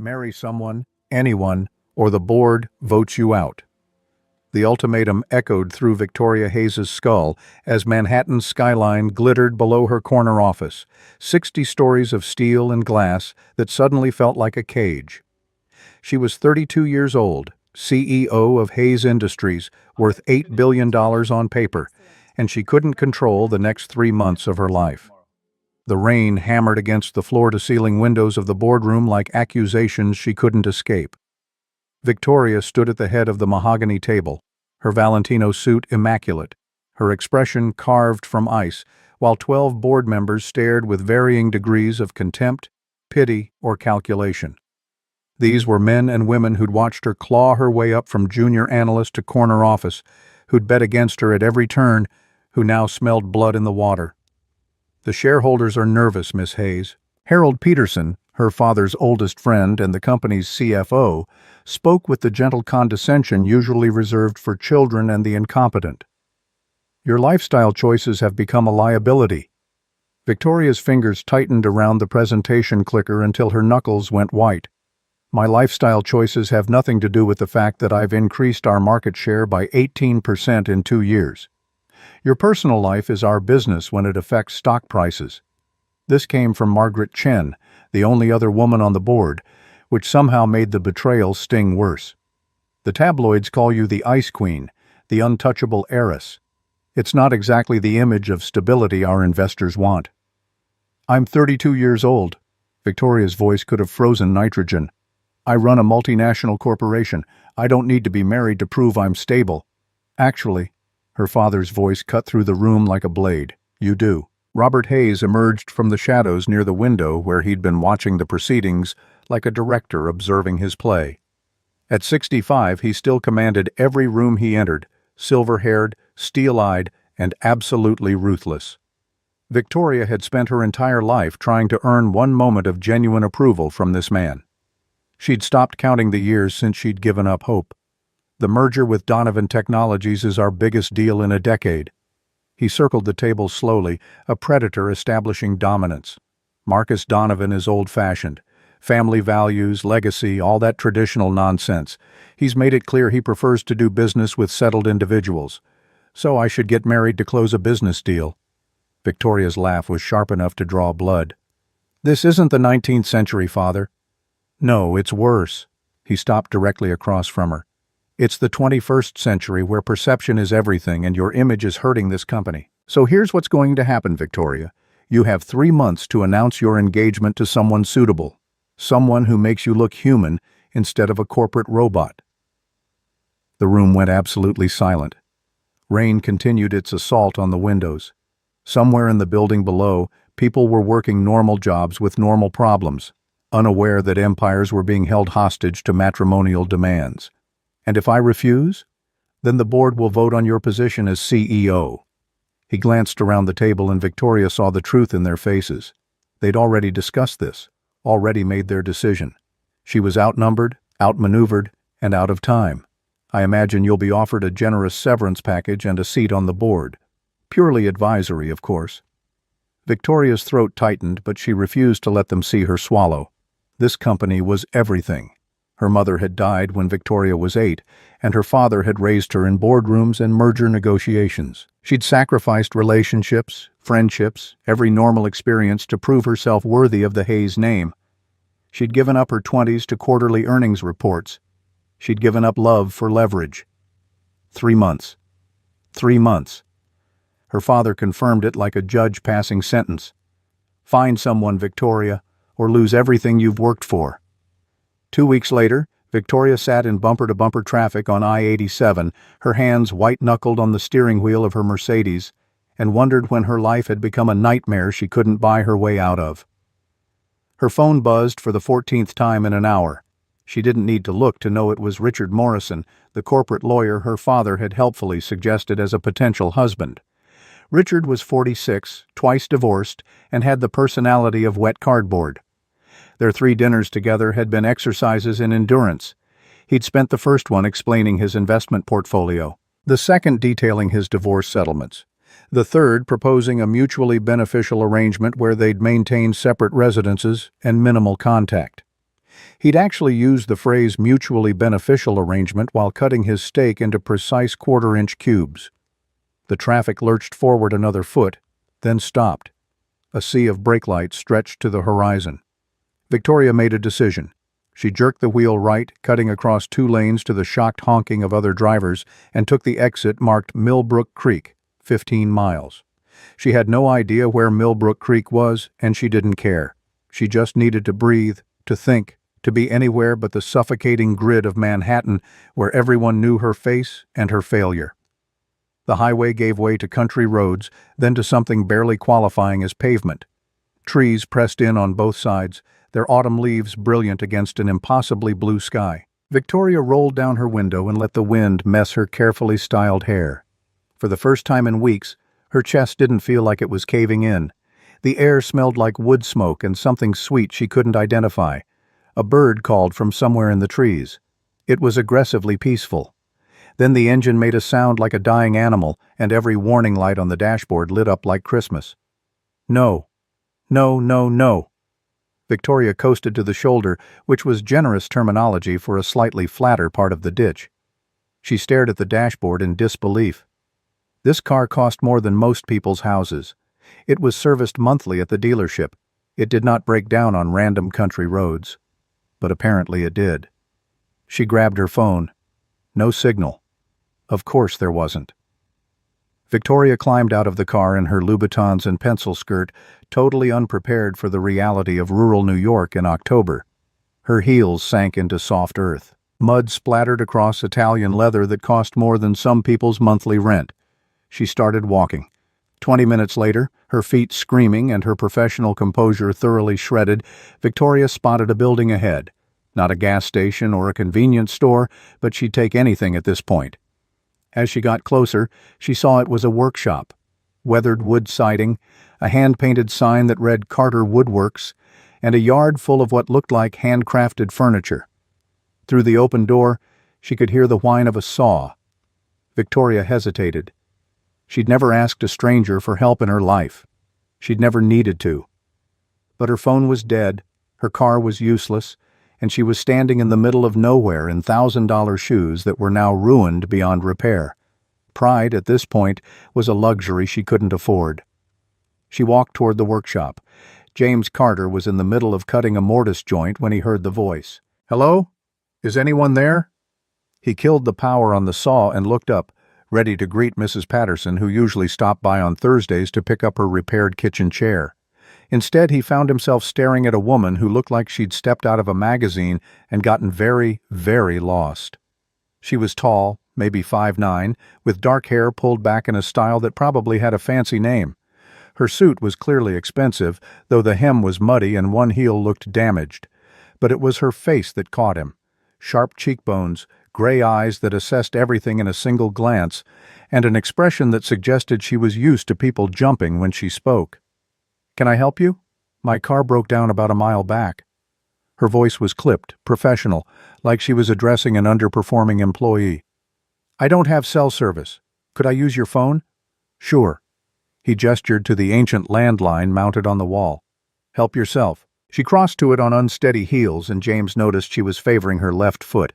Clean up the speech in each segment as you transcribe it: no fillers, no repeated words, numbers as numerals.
Marry someone, anyone, or the board votes you out. The ultimatum echoed through Victoria Hayes's skull as Manhattan's skyline glittered below her corner office, 60 stories of steel and glass that suddenly felt like a cage. She was 32 years old, CEO of Hayes Industries, worth $8 billion on paper, and she couldn't control the next 3 months of her life. The rain hammered against the floor-to-ceiling windows of the boardroom like accusations she couldn't escape. Victoria stood at the head of the mahogany table, her Valentino suit immaculate, her expression carved from ice, while 12 board members stared with varying degrees of contempt, pity, or calculation. These were men and women who'd watched her claw her way up from junior analyst to corner office, who'd bet against her at every turn, who now smelled blood in the water. "The shareholders are nervous, Miss Hayes." Harold Peterson, her father's oldest friend and the company's CFO, spoke with the gentle condescension usually reserved for children and the incompetent. "Your lifestyle choices have become a liability." Victoria's fingers tightened around the presentation clicker until her knuckles went white. "My lifestyle choices have nothing to do with the fact that I've increased our market share by 18% in 2 years. Your personal life is our business when it affects stock prices." This came from Margaret Chen, the only other woman on the board, which somehow made the betrayal sting worse. "The tabloids call you the Ice Queen, the untouchable heiress. It's not exactly the image of stability our investors want." "I'm 32 years old." Victoria's voice could have frozen nitrogen. "I run a multinational corporation. I don't need to be married to prove I'm stable." "Actually," her father's voice cut through the room like a blade, "you do." Robert Hayes emerged from the shadows near the window where he'd been watching the proceedings like a director observing his play. At 65, he still commanded every room he entered, silver-haired, steel-eyed, and absolutely ruthless. Victoria had spent her entire life trying to earn one moment of genuine approval from this man. She'd stopped counting the years since she'd given up hope. "The merger with Donovan Technologies is our biggest deal in a decade." He circled the table slowly, a predator establishing dominance. "Marcus Donovan is old-fashioned. Family values, legacy, all that traditional nonsense. He's made it clear he prefers to do business with settled individuals. So I should get married to close a business deal." Victoria's laugh was sharp enough to draw blood. "This isn't the 19th century, Father." "No, it's worse." He stopped directly across from her. "It's the 21st century where perception is everything and your image is hurting this company. So here's what's going to happen, Victoria. You have 3 months to announce your engagement to someone suitable. Someone who makes you look human instead of a corporate robot." The room went absolutely silent. Rain continued its assault on the windows. Somewhere in the building below, people were working normal jobs with normal problems, unaware that empires were being held hostage to matrimonial demands. "And if I refuse? Then the board will vote on your position as CEO." He glanced around the table and Victoria saw the truth in their faces. They'd already discussed this, already made their decision. She was outnumbered, outmaneuvered, and out of time. "I imagine you'll be offered a generous severance package and a seat on the board. Purely advisory, of course." Victoria's throat tightened, but she refused to let them see her swallow. This company was everything. Her mother had died when Victoria was 8, and her father had raised her in boardrooms and merger negotiations. She'd sacrificed relationships, friendships, every normal experience to prove herself worthy of the Hayes name. She'd given up her 20s to quarterly earnings reports. She'd given up love for leverage. 3 months. 3 months. Her father confirmed it like a judge passing sentence. "Find someone, Victoria, or lose everything you've worked for." 2 weeks later, Victoria sat in bumper-to-bumper traffic on I-87, her hands white-knuckled on the steering wheel of her Mercedes, and wondered when her life had become a nightmare she couldn't buy her way out of. Her phone buzzed for the 14th time in an hour. She didn't need to look to know it was Richard Morrison, the corporate lawyer her father had helpfully suggested as a potential husband. Richard was 46, twice divorced, and had the personality of wet cardboard. Their 3 dinners together had been exercises in endurance. He'd spent the first one explaining his investment portfolio, the second detailing his divorce settlements, the third proposing a mutually beneficial arrangement where they'd maintain separate residences and minimal contact. He'd actually used the phrase mutually beneficial arrangement while cutting his steak into precise quarter-inch cubes. The traffic lurched forward another foot, then stopped. A sea of brake lights stretched to the horizon. Victoria made a decision. She jerked the wheel right, cutting across 2 lanes to the shocked honking of other drivers, and took the exit marked Millbrook Creek, 15 miles. She had no idea where Millbrook Creek was, and she didn't care. She just needed to breathe, to think, to be anywhere but the suffocating grid of Manhattan where everyone knew her face and her failure. The highway gave way to country roads, then to something barely qualifying as pavement. Trees pressed in on both sides, their autumn leaves brilliant against an impossibly blue sky. Victoria rolled down her window and let the wind mess her carefully styled hair. For the first time in weeks, her chest didn't feel like it was caving in. The air smelled like wood smoke and something sweet she couldn't identify. A bird called from somewhere in the trees. It was aggressively peaceful. Then the engine made a sound like a dying animal, and every warning light on the dashboard lit up like Christmas. No. No, no, no. Victoria coasted to the shoulder, which was generous terminology for a slightly flatter part of the ditch. She stared at the dashboard in disbelief. This car cost more than most people's houses. It was serviced monthly at the dealership. It did not break down on random country roads. But apparently it did. She grabbed her phone. No signal. Of course there wasn't. Victoria climbed out of the car in her Louboutins and pencil skirt, totally unprepared for the reality of rural New York in October. Her heels sank into soft earth. Mud splattered across Italian leather that cost more than some people's monthly rent. She started walking. 20 minutes later, her feet screaming and her professional composure thoroughly shredded, Victoria spotted a building ahead. Not a gas station or a convenience store, but she'd take anything at this point. As she got closer, she saw it was a workshop. Weathered wood siding, a hand-painted sign that read Carter Woodworks, and a yard full of what looked like handcrafted furniture. Through the open door, she could hear the whine of a saw. Victoria hesitated. She'd never asked a stranger for help in her life. She'd never needed to. But her phone was dead, her car was useless, and she was standing in the middle of nowhere in $1,000 shoes that were now ruined beyond repair. Pride, at this point, was a luxury she couldn't afford. She walked toward the workshop. James Carter was in the middle of cutting a mortise joint when he heard the voice. "Hello? Is anyone there?" He killed the power on the saw and looked up, ready to greet Mrs. Patterson, who usually stopped by on Thursdays to pick up her repaired kitchen chair. Instead, he found himself staring at a woman who looked like she'd stepped out of a magazine and gotten very, very lost. She was tall, maybe 5'9", with dark hair pulled back in a style that probably had a fancy name. Her suit was clearly expensive, though the hem was muddy and one heel looked damaged. But it was her face that caught him. Sharp cheekbones, gray eyes that assessed everything in a single glance, and an expression that suggested she was used to people jumping when she spoke. "Can I help you? My car broke down about a mile back." Her voice was clipped, professional, like she was addressing an underperforming employee. "I don't have cell service. Could I use your phone?" "Sure." He gestured to the ancient landline mounted on the wall. "Help yourself." She crossed to it on unsteady heels, and James noticed she was favoring her left foot.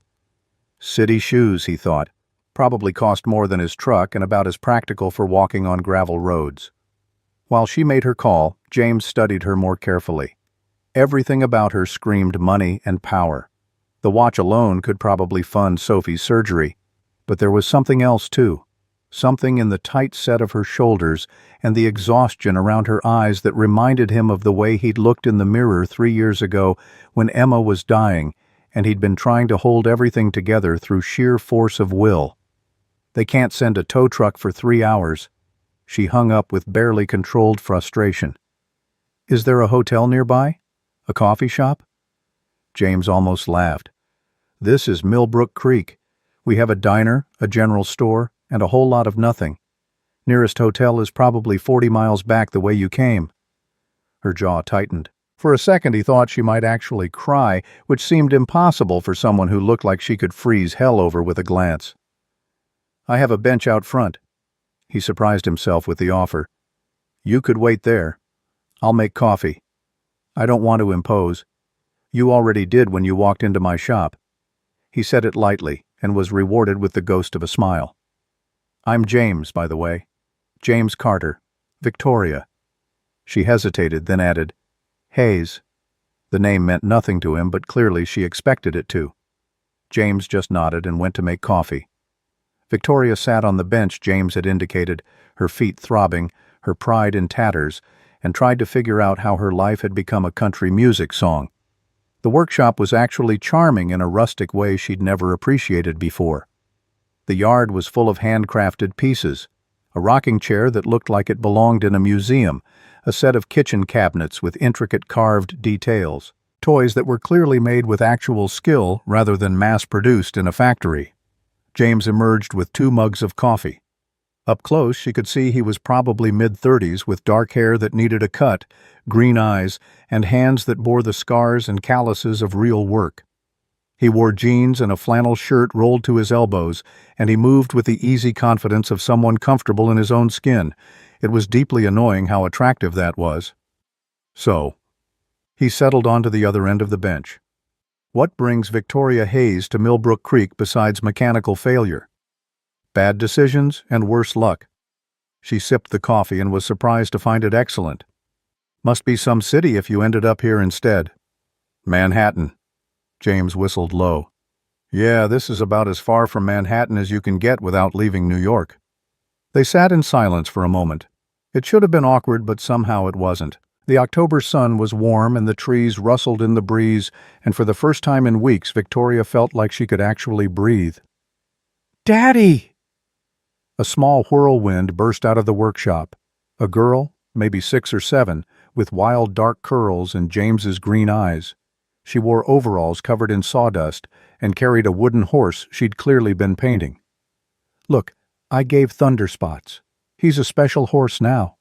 City shoes, he thought. Probably cost more than his truck and about as practical for walking on gravel roads. While she made her call, James studied her more carefully. Everything about her screamed money and power. The watch alone could probably fund Sophie's surgery, but there was something else too. Something in the tight set of her shoulders and the exhaustion around her eyes that reminded him of the way he'd looked in the mirror 3 years ago when Emma was dying and he'd been trying to hold everything together through sheer force of will. "They can't send a tow truck for 3 hours." She hung up with barely controlled frustration. "Is there a hotel nearby? A coffee shop?" James almost laughed. "This is Millbrook Creek. We have a diner, a general store, and a whole lot of nothing. Nearest hotel is probably 40 miles back the way you came." Her jaw tightened. For a second he thought she might actually cry, which seemed impossible for someone who looked like she could freeze hell over with a glance. "I have a bench out front." He surprised himself with the offer. "You could wait there. I'll make coffee. I don't want to impose." You already did when you walked into my shop." He said it lightly and was rewarded with the ghost of a smile. "I'm James, by the way. James Carter. Victoria." She hesitated, then added, "Hayes." The name meant nothing to him, but clearly she expected it to. James just nodded and went to make coffee. Victoria sat on the bench James had indicated, her feet throbbing, her pride in tatters, and tried to figure out how her life had become a country music song. The workshop was actually charming in a rustic way she'd never appreciated before. The yard was full of handcrafted pieces, a rocking chair that looked like it belonged in a museum, a set of kitchen cabinets with intricate carved details, toys that were clearly made with actual skill rather than mass-produced in a factory. James emerged with 2 mugs of coffee. Up close, she could see he was probably mid-30s with dark hair that needed a cut, green eyes, and hands that bore the scars and calluses of real work. He wore jeans and a flannel shirt rolled to his elbows, and he moved with the easy confidence of someone comfortable in his own skin. It was deeply annoying how attractive that was. So, he settled onto the other end of the bench. What brings Victoria Hayes to Millbrook Creek besides mechanical failure? Bad decisions and worse luck. She sipped the coffee and was surprised to find it excellent. Must be some city if you ended up here instead. Manhattan. James whistled low. Yeah, this is about as far from Manhattan as you can get without leaving New York. They sat in silence for a moment. It should have been awkward, but somehow it wasn't. The October sun was warm and the trees rustled in the breeze, and for the first time in weeks Victoria felt like she could actually breathe. "Daddy!" A small whirlwind burst out of the workshop. A girl, maybe 6 or 7, with wild dark curls and James's green eyes. She wore overalls covered in sawdust and carried a wooden horse she'd clearly been painting. "Look, I gave Thunder spots. He's a special horse now."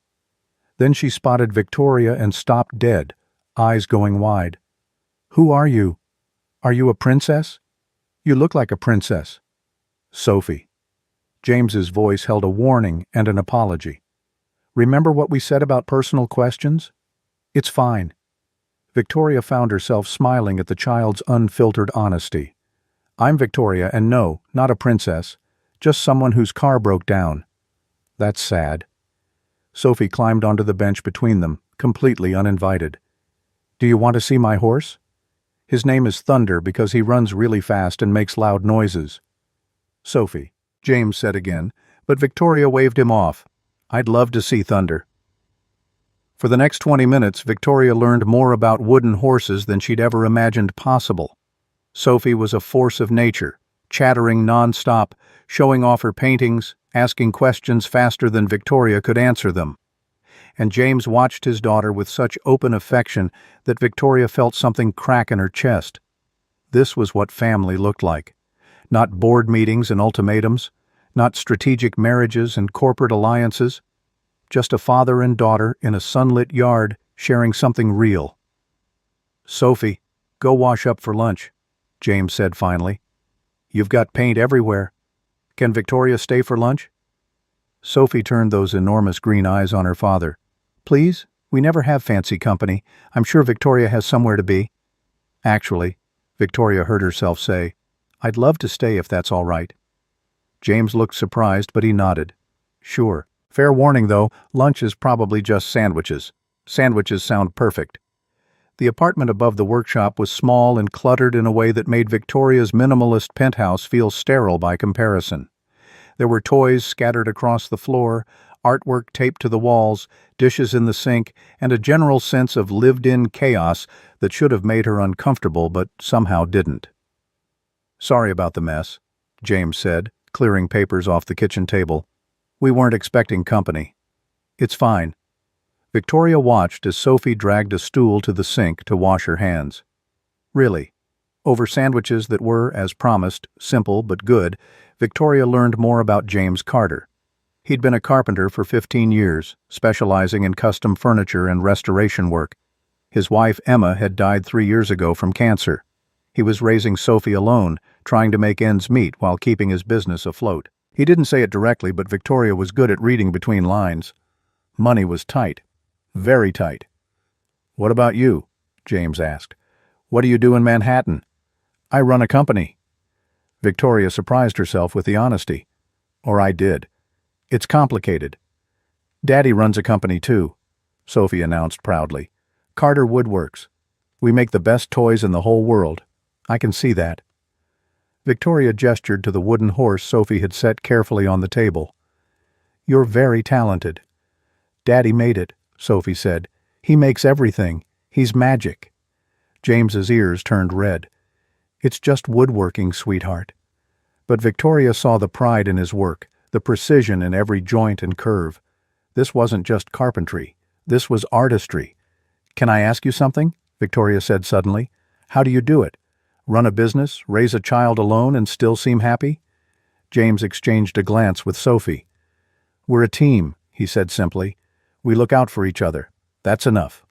Then she spotted Victoria and stopped dead, eyes going wide. "Who are you? Are you a princess? You look like a princess." "Sophie." James's voice held a warning and an apology. "Remember what we said about personal questions? It's fine." Victoria found herself smiling at the child's unfiltered honesty. "I'm Victoria, and no, not a princess. Just someone whose car broke down." "That's sad." Sophie climbed onto the bench between them, completely uninvited. "Do you want to see my horse? His name is Thunder because he runs really fast and makes loud noises." "Sophie," James said again, but Victoria waved him off. "I'd love to see Thunder." For the next 20 minutes, Victoria learned more about wooden horses than she'd ever imagined possible. Sophie was a force of nature, chattering non-stop, showing off her paintings, asking questions faster than Victoria could answer them. And James watched his daughter with such open affection that Victoria felt something crack in her chest. This was what family looked like. Not board meetings and ultimatums, not strategic marriages and corporate alliances, just a father and daughter in a sunlit yard sharing something real. "Sophie, go wash up for lunch," James said finally. "You've got paint everywhere. Can Victoria stay for lunch?" Sophie turned those enormous green eyes on her father. "Please, we never have fancy company. I'm sure Victoria has somewhere to be." "Actually," Victoria heard herself say, "I'd love to stay if that's all right." James looked surprised, but he nodded. "Sure. Fair warning, though, lunch is probably just sandwiches. Sandwiches sound perfect." The apartment above the workshop was small and cluttered in a way that made Victoria's minimalist penthouse feel sterile by comparison. There were toys scattered across the floor, artwork taped to the walls, dishes in the sink, and a general sense of lived-in chaos that should have made her uncomfortable but somehow didn't. "Sorry about the mess," James said, clearing papers off the kitchen table. "We weren't expecting company." "It's fine." Victoria watched as Sophie dragged a stool to the sink to wash her hands. Really, over sandwiches that were, as promised, simple but good, Victoria learned more about James Carter. He'd been a carpenter for 15 years, specializing in custom furniture and restoration work. His wife, Emma, had died 3 years ago from cancer. He was raising Sophie alone, trying to make ends meet while keeping his business afloat. He didn't say it directly, but Victoria was good at reading between lines. Money was tight. Very tight. "What about you?" James asked. What do you do in Manhattan? I run a company. Victoria surprised herself with the honesty. Or I did. It's complicated. Daddy runs a company too, Sophie announced proudly. Carter Woodworks. We make the best toys in the whole world. I can see that. Victoria gestured to the wooden horse Sophie had set carefully on the table. You're very talented. Daddy made it, Sophie said. He makes everything. He's magic. James's ears turned red. It's just woodworking, sweetheart. But Victoria saw the pride in his work, the precision in every joint and curve. This wasn't just carpentry. This was artistry. Can I ask you something? Victoria said suddenly. How do you do it? Run a business, raise a child alone, and still seem happy? James exchanged a glance with Sophie. We're a team, he said simply. We look out for each other. That's enough.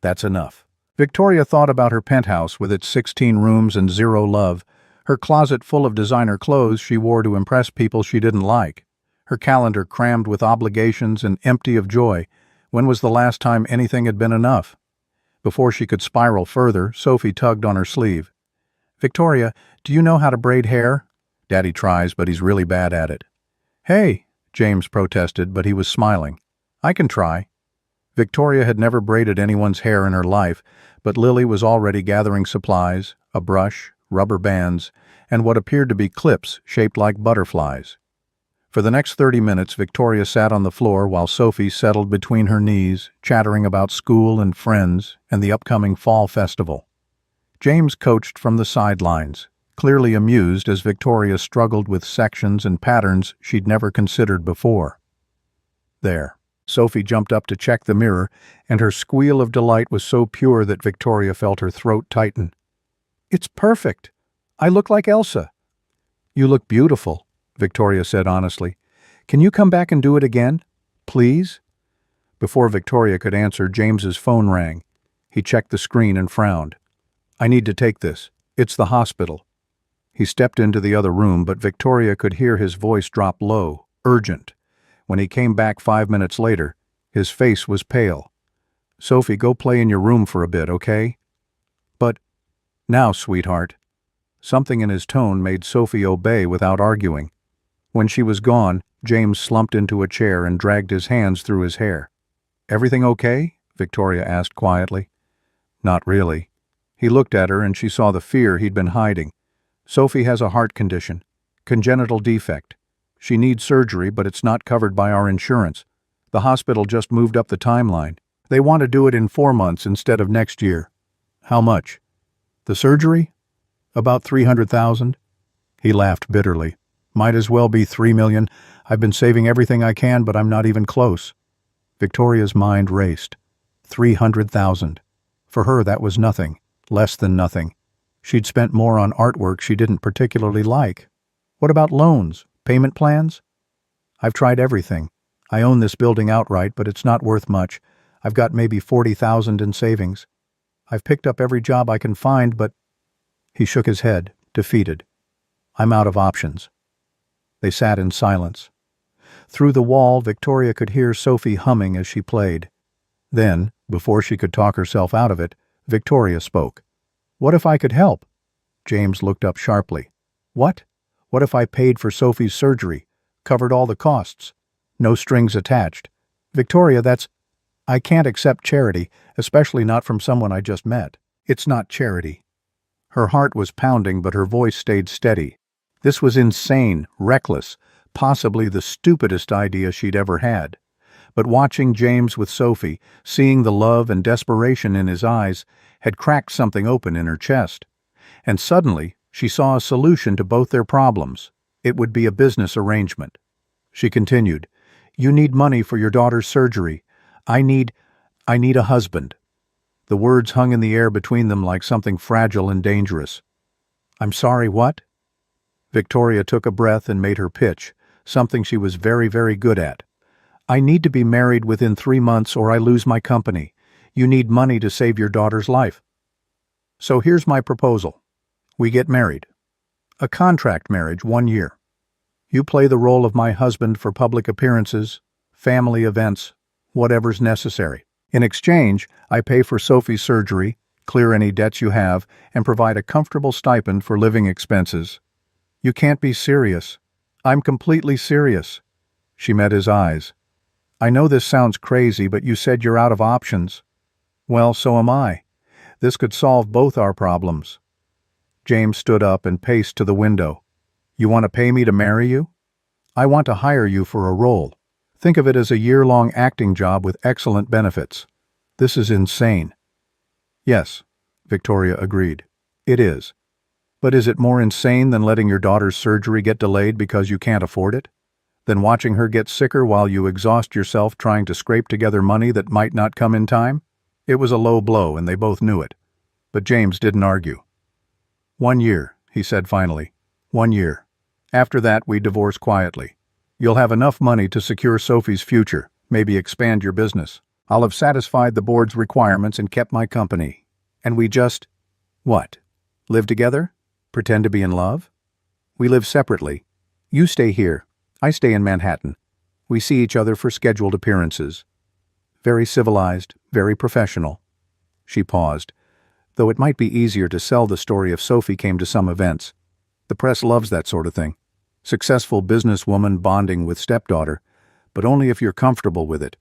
That's enough. Victoria thought about her penthouse with its 16 rooms and zero love, her closet full of designer clothes she wore to impress people she didn't like, her calendar crammed with obligations and empty of joy. When was the last time anything had been enough? Before she could spiral further, Sophie tugged on her sleeve. Victoria, do you know how to braid hair? Daddy tries, but he's really bad at it. Hey, James protested, but he was smiling. I can try. Victoria had never braided anyone's hair in her life, but Lily was already gathering supplies, a brush, rubber bands, and what appeared to be clips shaped like butterflies. For the next 30 minutes, Victoria sat on the floor while Sophie settled between her knees, chattering about school and friends and the upcoming fall festival. James coached from the sidelines, clearly amused as Victoria struggled with sections and patterns she'd never considered before. There. Sophie jumped up to check the mirror, and her squeal of delight was so pure that Victoria felt her throat tighten. It's perfect. I look like Elsa. You look beautiful, Victoria said honestly. Can you come back and do it again? Please? Before Victoria could answer, James's phone rang. He checked the screen and frowned. I need to take this. It's the hospital. He stepped into the other room, but Victoria could hear his voice drop low, urgent. When he came back 5 minutes later, his face was pale. Sophie, go play in your room for a bit, okay? But, now, sweetheart. Something in his tone made Sophie obey without arguing. When she was gone, James slumped into a chair and dragged his hands through his hair. Everything okay? Victoria asked quietly. Not really. He looked at her and she saw the fear he'd been hiding. Sophie has a heart condition, congenital defect. She needs surgery, but it's not covered by our insurance. The hospital just moved up the timeline. They want to do it in 4 months instead of next year. How much? The surgery? About $300,000. He laughed bitterly. Might as well be $3 million. I've been saving everything I can, but I'm not even close. Victoria's mind raced. $300,000. For her, that was nothing. Less than nothing. She'd spent more on artwork she didn't particularly like. What about loans? Payment plans? I've tried everything. I own this building outright, but it's not worth much. I've got maybe $40,000 in savings. I've picked up every job I can find, but... He shook his head, defeated. I'm out of options. They sat in silence. Through the wall, Victoria could hear Sophie humming as she played. Then, before she could talk herself out of it, Victoria spoke. What if I could help? James looked up sharply. What? What if I paid for Sophie's surgery, covered all the costs? No strings attached. Victoria, I can't accept charity, especially not from someone I just met. It's not charity. Her heart was pounding, but her voice stayed steady. This was insane, reckless, possibly the stupidest idea she'd ever had. But watching James with Sophie, seeing the love and desperation in his eyes, had cracked something open in her chest. And suddenly, she saw a solution to both their problems. It would be a business arrangement. She continued, You need money for your daughter's surgery. I need a husband. The words hung in the air between them like something fragile and dangerous. I'm sorry, what? Victoria took a breath and made her pitch, something she was very, very good at. I need to be married within 3 months or I lose my company. You need money to save your daughter's life. So here's my proposal. We get married. A contract marriage, 1 year. You play the role of my husband for public appearances, family events, whatever's necessary. In exchange, I pay for Sophie's surgery, clear any debts you have, and provide a comfortable stipend for living expenses. You can't be serious. I'm completely serious. She met his eyes. I know this sounds crazy, but you said you're out of options. Well, so am I. This could solve both our problems. James stood up and paced to the window. You want to pay me to marry you? I want to hire you for a role. Think of it as a year-long acting job with excellent benefits. This is insane. Yes, Victoria agreed. It is. But is it more insane than letting your daughter's surgery get delayed because you can't afford it? Than watching her get sicker while you exhaust yourself trying to scrape together money that might not come in time? It was a low blow, and they both knew it. But James didn't argue. 1 year, he said finally. 1 year. After that, we divorce quietly. You'll have enough money to secure Sophie's future, maybe expand your business. I'll have satisfied the board's requirements and kept my company. And we just... What? Live together? Pretend to be in love? We live separately. You stay here. I stay in Manhattan. We see each other for scheduled appearances. Very civilized, very professional. She paused. Though it might be easier to sell the story if Sophie came to some events. The press loves that sort of thing. Successful businesswoman bonding with stepdaughter, but only if you're comfortable with it.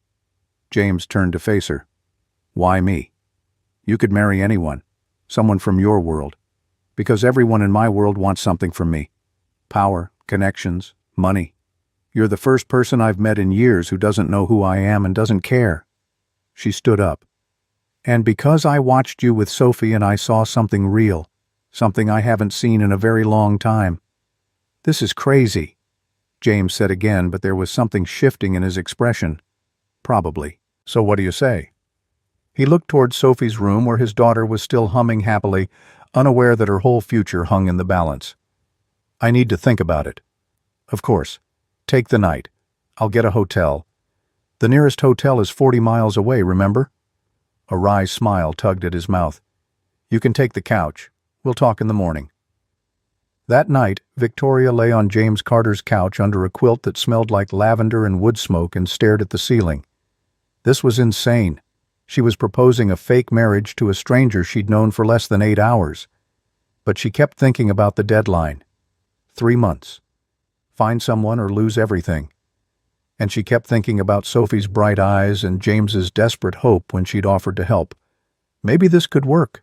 James turned to face her. Why me? You could marry anyone, someone from your world, because everyone in my world wants something from me. Power, connections, money. You're the first person I've met in years who doesn't know who I am and doesn't care. She stood up. And because I watched you with Sophie and I saw something real, something I haven't seen in a very long time. This is crazy, James said again, but there was something shifting in his expression. Probably. So what do you say? He looked toward Sophie's room where his daughter was still humming happily, unaware that her whole future hung in the balance. I need to think about it. Of course. Take the night. I'll get a hotel. The nearest hotel is 40 miles away, remember? A wry smile tugged at his mouth. You can take the couch. We'll talk in the morning. That night, Victoria lay on James Carter's couch under a quilt that smelled like lavender and wood smoke and stared at the ceiling. This was insane. She was proposing a fake marriage to a stranger she'd known for less than 8 hours. But she kept thinking about the deadline. 3 months. Find someone or lose everything. And she kept thinking about Sophie's bright eyes and James's desperate hope when she'd offered to help. Maybe this could work.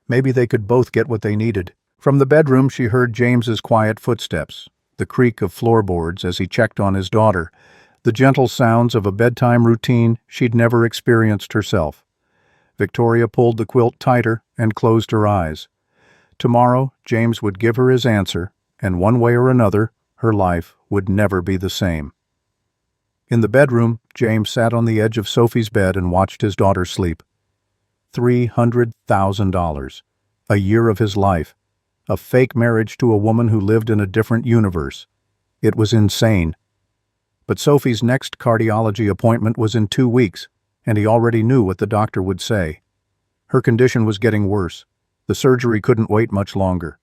Maybe they could both get what they needed. From the bedroom, she heard James's quiet footsteps, the creak of floorboards as he checked on his daughter, the gentle sounds of a bedtime routine she'd never experienced herself. Victoria pulled the quilt tighter and closed her eyes. Tomorrow, James would give her his answer, and one way or another, her life would never be the same. In the bedroom, James sat on the edge of Sophie's bed and watched his daughter sleep. $300,000. A year of his life. A fake marriage to a woman who lived in a different universe. It was insane. But Sophie's next cardiology appointment was in 2 weeks, and he already knew what the doctor would say. Her condition was getting worse. The surgery couldn't wait much longer.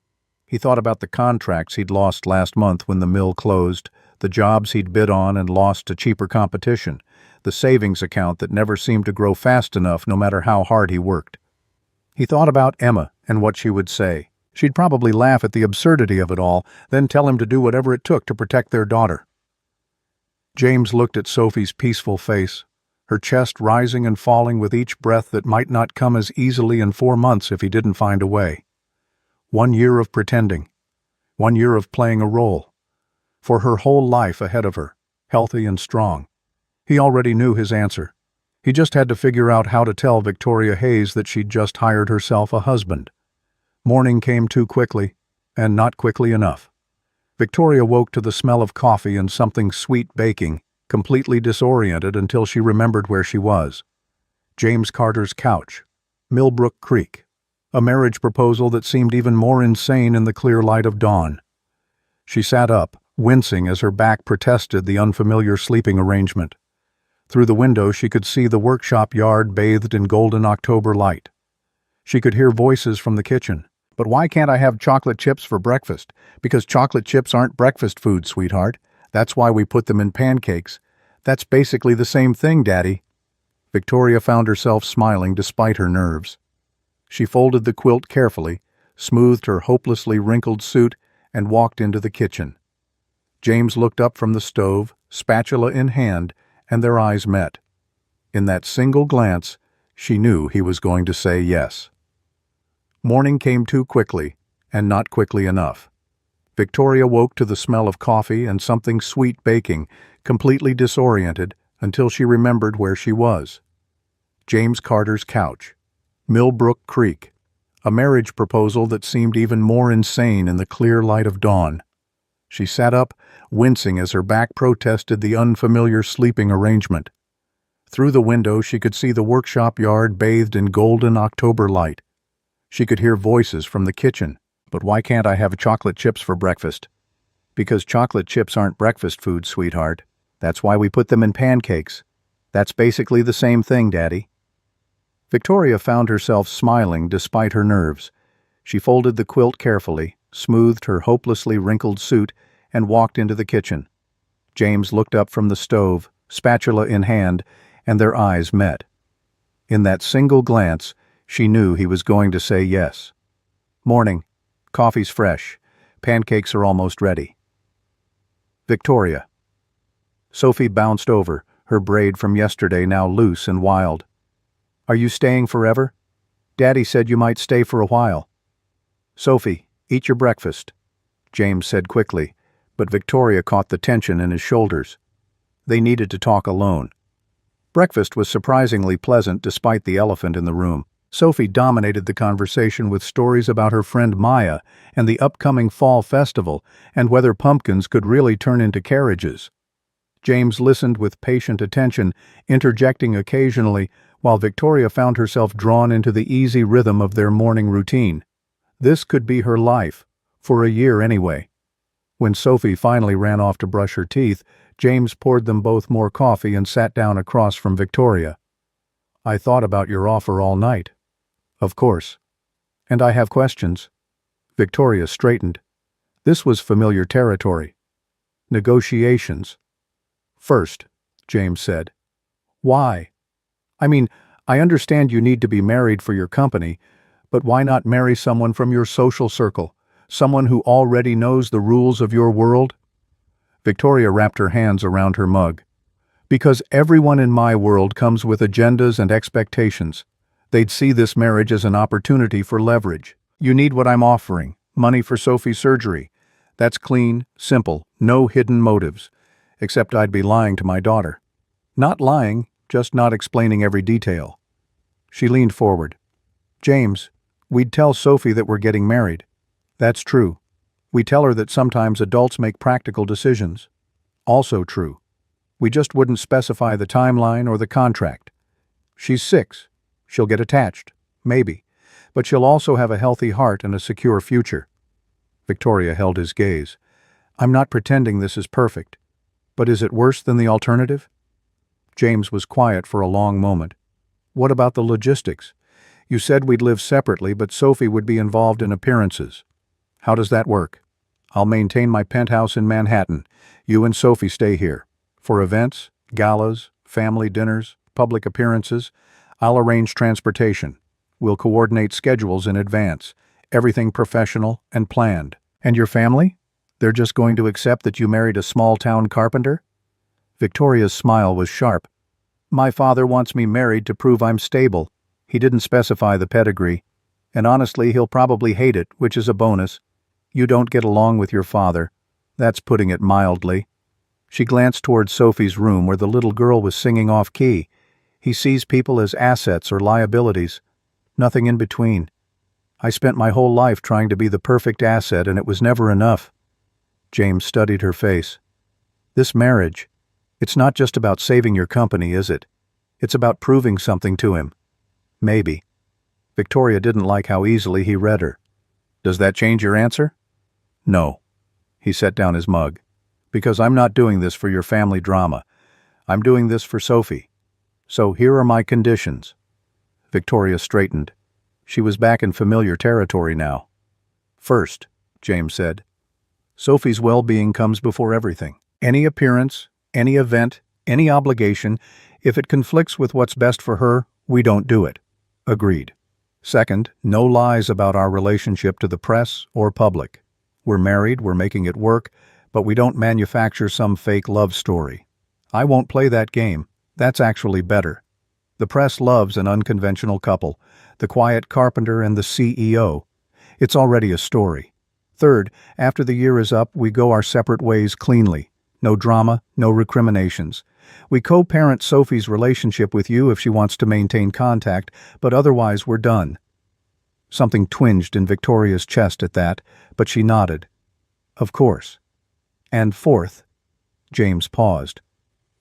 He thought about the contracts he'd lost last month when the mill closed, the jobs he'd bid on and lost to cheaper competition, the savings account that never seemed to grow fast enough no matter how hard he worked. He thought about Emma and what she would say. She'd probably laugh at the absurdity of it all, then tell him to do whatever it took to protect their daughter. James looked at Sophie's peaceful face, her chest rising and falling with each breath that might not come as easily in 4 months if he didn't find a way. 1 year of pretending. 1 year of playing a role. For her whole life ahead of her, healthy and strong. He already knew his answer. He just had to figure out how to tell Victoria Hayes that she'd just hired herself a husband. Morning came too quickly, and not quickly enough. Victoria woke to the smell of coffee and something sweet baking, completely disoriented until she remembered where she was. James Carter's couch. Millbrook Creek. A marriage proposal that seemed even more insane in the clear light of dawn. She sat up, wincing as her back protested the unfamiliar sleeping arrangement. Through the window she could see the workshop yard bathed in golden October light. She could hear voices from the kitchen. But why can't I have chocolate chips for breakfast? Because chocolate chips aren't breakfast food, sweetheart. That's why we put them in pancakes. That's basically the same thing, Daddy. Victoria found herself smiling despite her nerves. She folded the quilt carefully, smoothed her hopelessly wrinkled suit, and walked into the kitchen. James looked up from the stove, spatula in hand, and their eyes met. In that single glance, she knew he was going to say yes. Morning came too quickly, and not quickly enough. Victoria woke to the smell of coffee and something sweet baking, completely disoriented until she remembered where she was. James Carter's couch. Millbrook Creek. A marriage proposal that seemed even more insane in the clear light of dawn. She sat up, wincing as her back protested the unfamiliar sleeping arrangement. Through the window she could see the workshop yard bathed in golden October light. She could hear voices from the kitchen. "But why can't I have chocolate chips for breakfast?" "Because chocolate chips aren't breakfast food, sweetheart. That's why we put them in pancakes. That's basically the same thing, Daddy." Victoria found herself smiling despite her nerves. She folded the quilt carefully, smoothed her hopelessly wrinkled suit, and walked into the kitchen. James looked up from the stove, spatula in hand, and their eyes met. In that single glance, she knew he was going to say yes. "Morning. Coffee's fresh. Pancakes are almost ready." Victoria. Sophie bounced over, her braid from yesterday now loose and wild. "Are you staying forever? Daddy said you might stay for a while." "Sophie, eat your breakfast," James said quickly, but Victoria caught the tension in his shoulders. They needed to talk alone. Breakfast was surprisingly pleasant despite the elephant in the room. Sophie dominated the conversation with stories about her friend Maya and the upcoming fall festival and whether pumpkins could really turn into carriages. James listened with patient attention, interjecting occasionally, while Victoria found herself drawn into the easy rhythm of their morning routine. This could be her life, for a year anyway. When Sophie finally ran off to brush her teeth, James poured them both more coffee and sat down across from Victoria. "I thought about your offer all night." "Of course. And I have questions." Victoria straightened. This was familiar territory. Negotiations. "First," James said. "Why? I mean, I understand you need to be married for your company, but why not marry someone from your social circle, someone who already knows the rules of your world?" Victoria wrapped her hands around her mug. "Because everyone in my world comes with agendas and expectations. They'd see this marriage as an opportunity for leverage. You need what I'm offering, money for Sophie's surgery. That's clean, simple, no hidden motives. Except I'd be lying to my daughter. Not lying, just not explaining every detail." She leaned forward. "James, we'd tell Sophie that we're getting married." "That's true. We tell her that sometimes adults make practical decisions." "Also true. We just wouldn't specify the timeline or the contract. She's 6. She'll get attached, maybe, but she'll also have a healthy heart and a secure future." Victoria held his gaze. "I'm not pretending this is perfect, but is it worse than the alternative?" James was quiet for a long moment. "What about the logistics? You said we'd live separately, but Sophie would be involved in appearances. How does that work? I'll maintain my penthouse in Manhattan. You and Sophie stay here. For events, galas, family dinners, public appearances, I'll arrange transportation. We'll coordinate schedules in advance. Everything professional and planned." "And your family? They're just going to accept that you married a small-town carpenter?" Victoria's smile was sharp. "My father wants me married to prove I'm stable. He didn't specify the pedigree. And honestly, he'll probably hate it, which is a bonus. You don't get along with your father. That's putting it mildly." She glanced toward Sophie's room where the little girl was singing off-key. "He sees people as assets or liabilities. Nothing in between. I spent my whole life trying to be the perfect asset, and it was never enough." James studied her face. "This marriage, it's not just about saving your company, is it? It's about proving something to him." "Maybe." Victoria didn't like how easily he read her. "Does that change your answer?" "No." He set down his mug. "Because I'm not doing this for your family drama. I'm doing this for Sophie. So here are my conditions." Victoria straightened. She was back in familiar territory now. "First," James said, "Sophie's well-being comes before everything. Any appearance, any event, any obligation, if it conflicts with what's best for her, we don't do it." "Agreed." Second, no lies about our relationship to the press or public. We're married, we're making it work, but we don't manufacture some fake love story. I won't play that game. That's actually better. The press loves an unconventional couple, the quiet carpenter and the CEO. It's already a story. Third, after the year is up, we go our separate ways cleanly. No drama, no recriminations. We co-parent Sophie's relationship with you if she wants to maintain contact, but otherwise we're done. Something twinged in Victoria's chest at that, but she nodded. Of course. And fourth, James paused.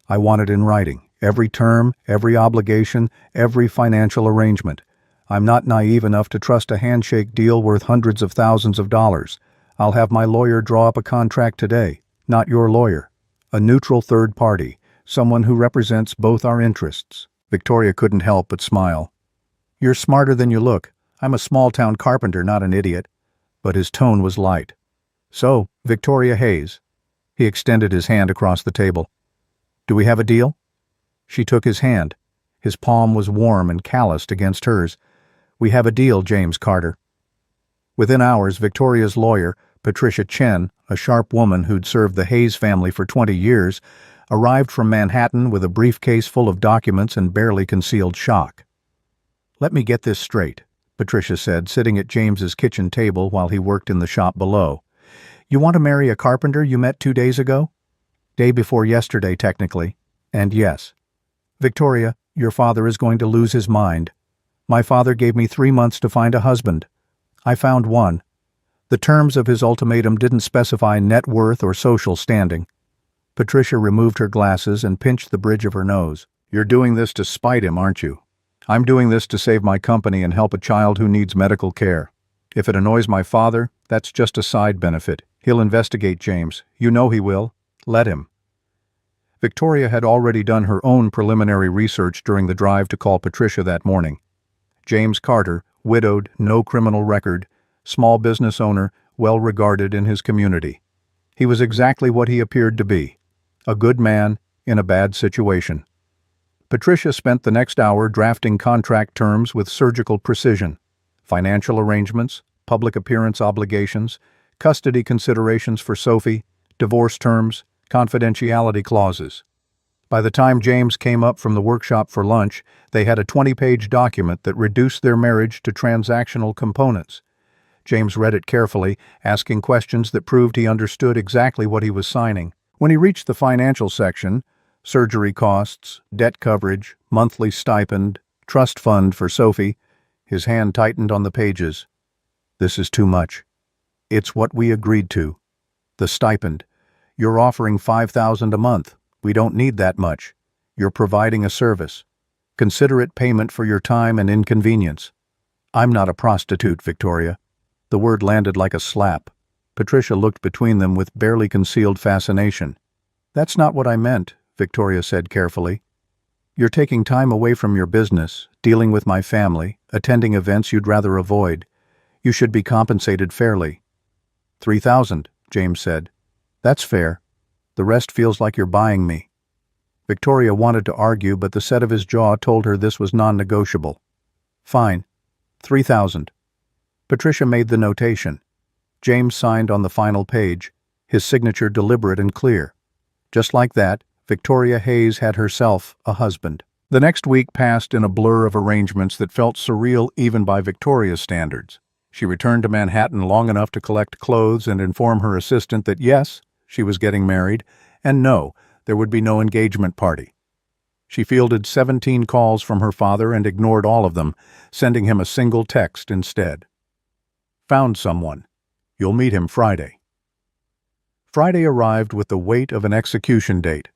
I want it in writing. Every term, every obligation, every financial arrangement. I'm not naive enough to trust a handshake deal worth hundreds of thousands of dollars. I'll have my lawyer draw up a contract today, not your lawyer. A neutral third party, someone who represents both our interests. Victoria couldn't help but smile. You're smarter than you look. I'm a small-town carpenter, not an idiot. But his tone was light. So, Victoria Hayes. He extended his hand across the table. Do we have a deal? She took his hand. His palm was warm and calloused against hers. We have a deal, James Carter. Within hours, Victoria's lawyer, Patricia Chen, a sharp woman who'd served the Hayes family for 20 years, arrived from Manhattan with a briefcase full of documents and barely concealed shock. Let me get this straight, Patricia said, sitting at James's kitchen table while he worked in the shop below. You want to marry a carpenter you met 2 days ago? Day before yesterday, technically. And yes. Victoria, your father is going to lose his mind. My father gave me 3 months to find a husband. I found one. The terms of his ultimatum didn't specify net worth or social standing. Patricia removed her glasses and pinched the bridge of her nose. You're doing this to spite him, aren't you? I'm doing this to save my company and help a child who needs medical care. If it annoys my father, that's just a side benefit. He'll investigate James. You know he will. Let him. Victoria had already done her own preliminary research during the drive to call Patricia that morning. James Carter, widowed, no criminal record, small business owner, well regarded in his community. He was exactly what he appeared to be, a good man in a bad situation. Patricia spent the next hour drafting contract terms with surgical precision, financial arrangements, public appearance obligations, custody considerations for Sophie, divorce terms, confidentiality clauses. By the time James came up from the workshop for lunch, they had a 20-page document that reduced their marriage to transactional components. James read it carefully, asking questions that proved he understood exactly what he was signing. When he reached the financial section, surgery costs, debt coverage, monthly stipend, trust fund for Sophie, his hand tightened on the pages. This is too much. It's what we agreed to. The stipend. You're offering $5,000 a month. We don't need that much. You're providing a service. Consider it payment for your time and inconvenience. I'm not a prostitute, Victoria. The word landed like a slap. Patricia looked between them with barely concealed fascination. That's not what I meant, Victoria said carefully. You're taking time away from your business, dealing with my family, attending events you'd rather avoid. You should be compensated fairly. $3,000, James said. That's fair. The rest feels like you're buying me. Victoria wanted to argue, but the set of his jaw told her this was non-negotiable. Fine. $3,000. Patricia made the notation. James signed on the final page, his signature deliberate and clear. Just like that, Victoria Hayes had herself a husband. The next week passed in a blur of arrangements that felt surreal even by Victoria's standards. She returned to Manhattan long enough to collect clothes and inform her assistant that yes, she was getting married, and no, there would be no engagement party. She fielded 17 calls from her father and ignored all of them, sending him a single text instead. Found someone. You'll meet him Friday. Friday arrived with the weight of an execution date.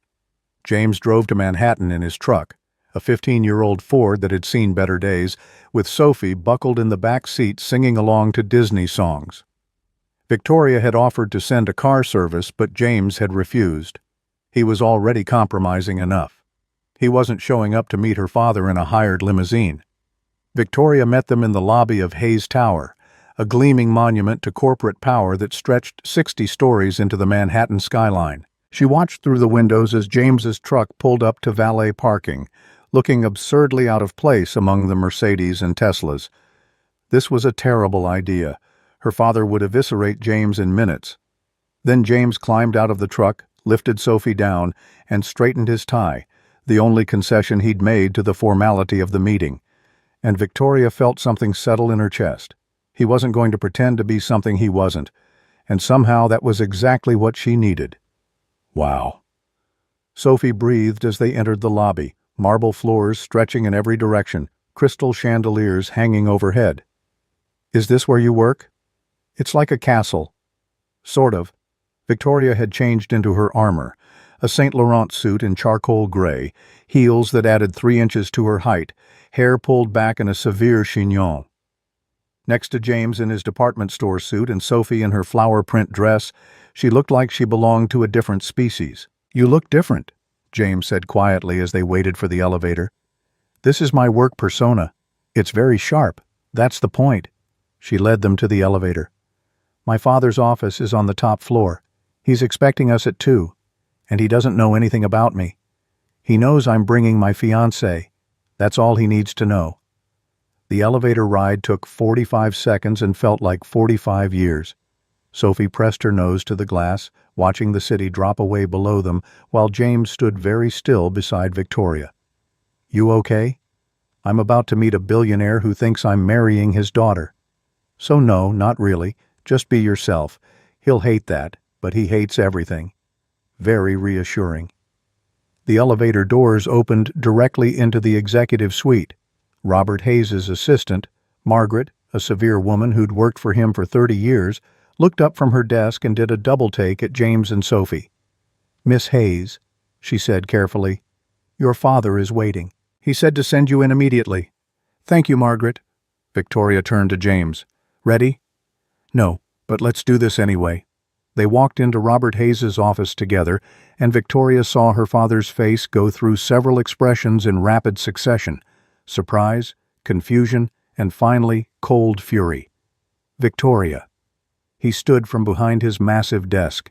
James drove to Manhattan in his truck, a 15-year-old Ford that had seen better days, with Sophie buckled in the back seat singing along to Disney songs. Victoria had offered to send a car service, but James had refused. He was already compromising enough. He wasn't showing up to meet her father in a hired limousine. Victoria met them in the lobby of Hayes Tower, a gleaming monument to corporate power that stretched 60 stories into the Manhattan skyline. She watched through the windows as James's truck pulled up to valet parking, looking absurdly out of place among the Mercedes and Teslas. This was a terrible idea. Her father would eviscerate James in minutes. Then James climbed out of the truck, lifted Sophie down, and straightened his tie, the only concession he'd made to the formality of the meeting. And Victoria felt something settle in her chest. He wasn't going to pretend to be something he wasn't, and somehow that was exactly what she needed. Wow. Sophie breathed as they entered the lobby, marble floors stretching in every direction, crystal chandeliers hanging overhead. Is this where you work? It's like a castle. Sort of. Victoria had changed into her armor, a Saint Laurent suit in charcoal gray, heels that added 3 inches to her height, hair pulled back in a severe chignon. Next to James in his department store suit and Sophie in her flower print dress, she looked like she belonged to a different species. You look different, James said quietly as they waited for the elevator. This is my work persona. It's very sharp. That's the point. She led them to the elevator. My father's office is on the top floor. He's expecting us at 2, and he doesn't know anything about me. He knows I'm bringing my fiancée. That's all he needs to know. The elevator ride took 45 seconds and felt like 45 years. Sophie pressed her nose to the glass, watching the city drop away below them, while James stood very still beside Victoria. You okay? I'm about to meet a billionaire who thinks I'm marrying his daughter. So no, not really. Just be yourself. He'll hate that, but he hates everything. Very reassuring. The elevator doors opened directly into the executive suite. Robert Hayes's assistant, Margaret, a severe woman who'd worked for him for 30 years, looked up from her desk and did a double-take at James and Sophie. Miss Hayes, she said carefully, your father is waiting. He said to send you in immediately. Thank you, Margaret. Victoria turned to James. Ready? No, but let's do this anyway. They walked into Robert Hayes's office together, and Victoria saw her father's face go through several expressions in rapid succession: surprise, confusion, and finally, cold fury. Victoria. He stood from behind his massive desk.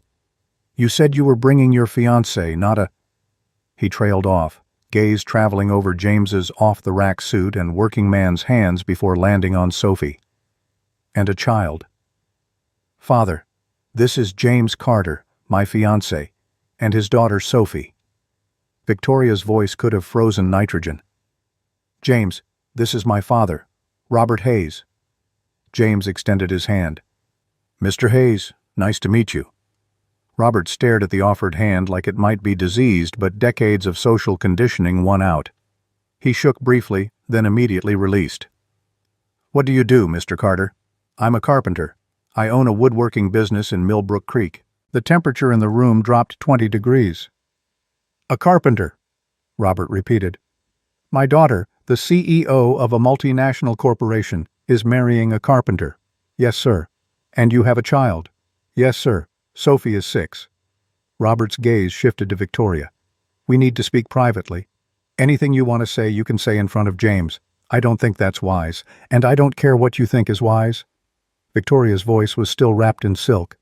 You said you were bringing your fiancée, not a... He trailed off, gaze traveling over James's off-the-rack suit and working man's hands before landing on Sophie. And a child. Father, this is James Carter, my fiancé, and his daughter Sophie. Victoria's voice could have frozen nitrogen. James, this is my father, Robert Hayes. James extended his hand. Mr. Hayes, nice to meet you. Robert stared at the offered hand like it might be diseased, but decades of social conditioning won out. He shook briefly, then immediately released. What do you do, Mr. Carter? I'm a carpenter. I own a woodworking business in Millbrook Creek. The temperature in the room dropped 20 degrees. A carpenter, Robert repeated. My daughter, the CEO of a multinational corporation, is marrying a carpenter. Yes, sir. And you have a child? Yes, sir. Sophie is 6. Robert's gaze shifted to Victoria. We need to speak privately. Anything you want to say, you can say in front of James. I don't think that's wise, and I don't care what you think is wise. Victoria's voice was still wrapped in silk.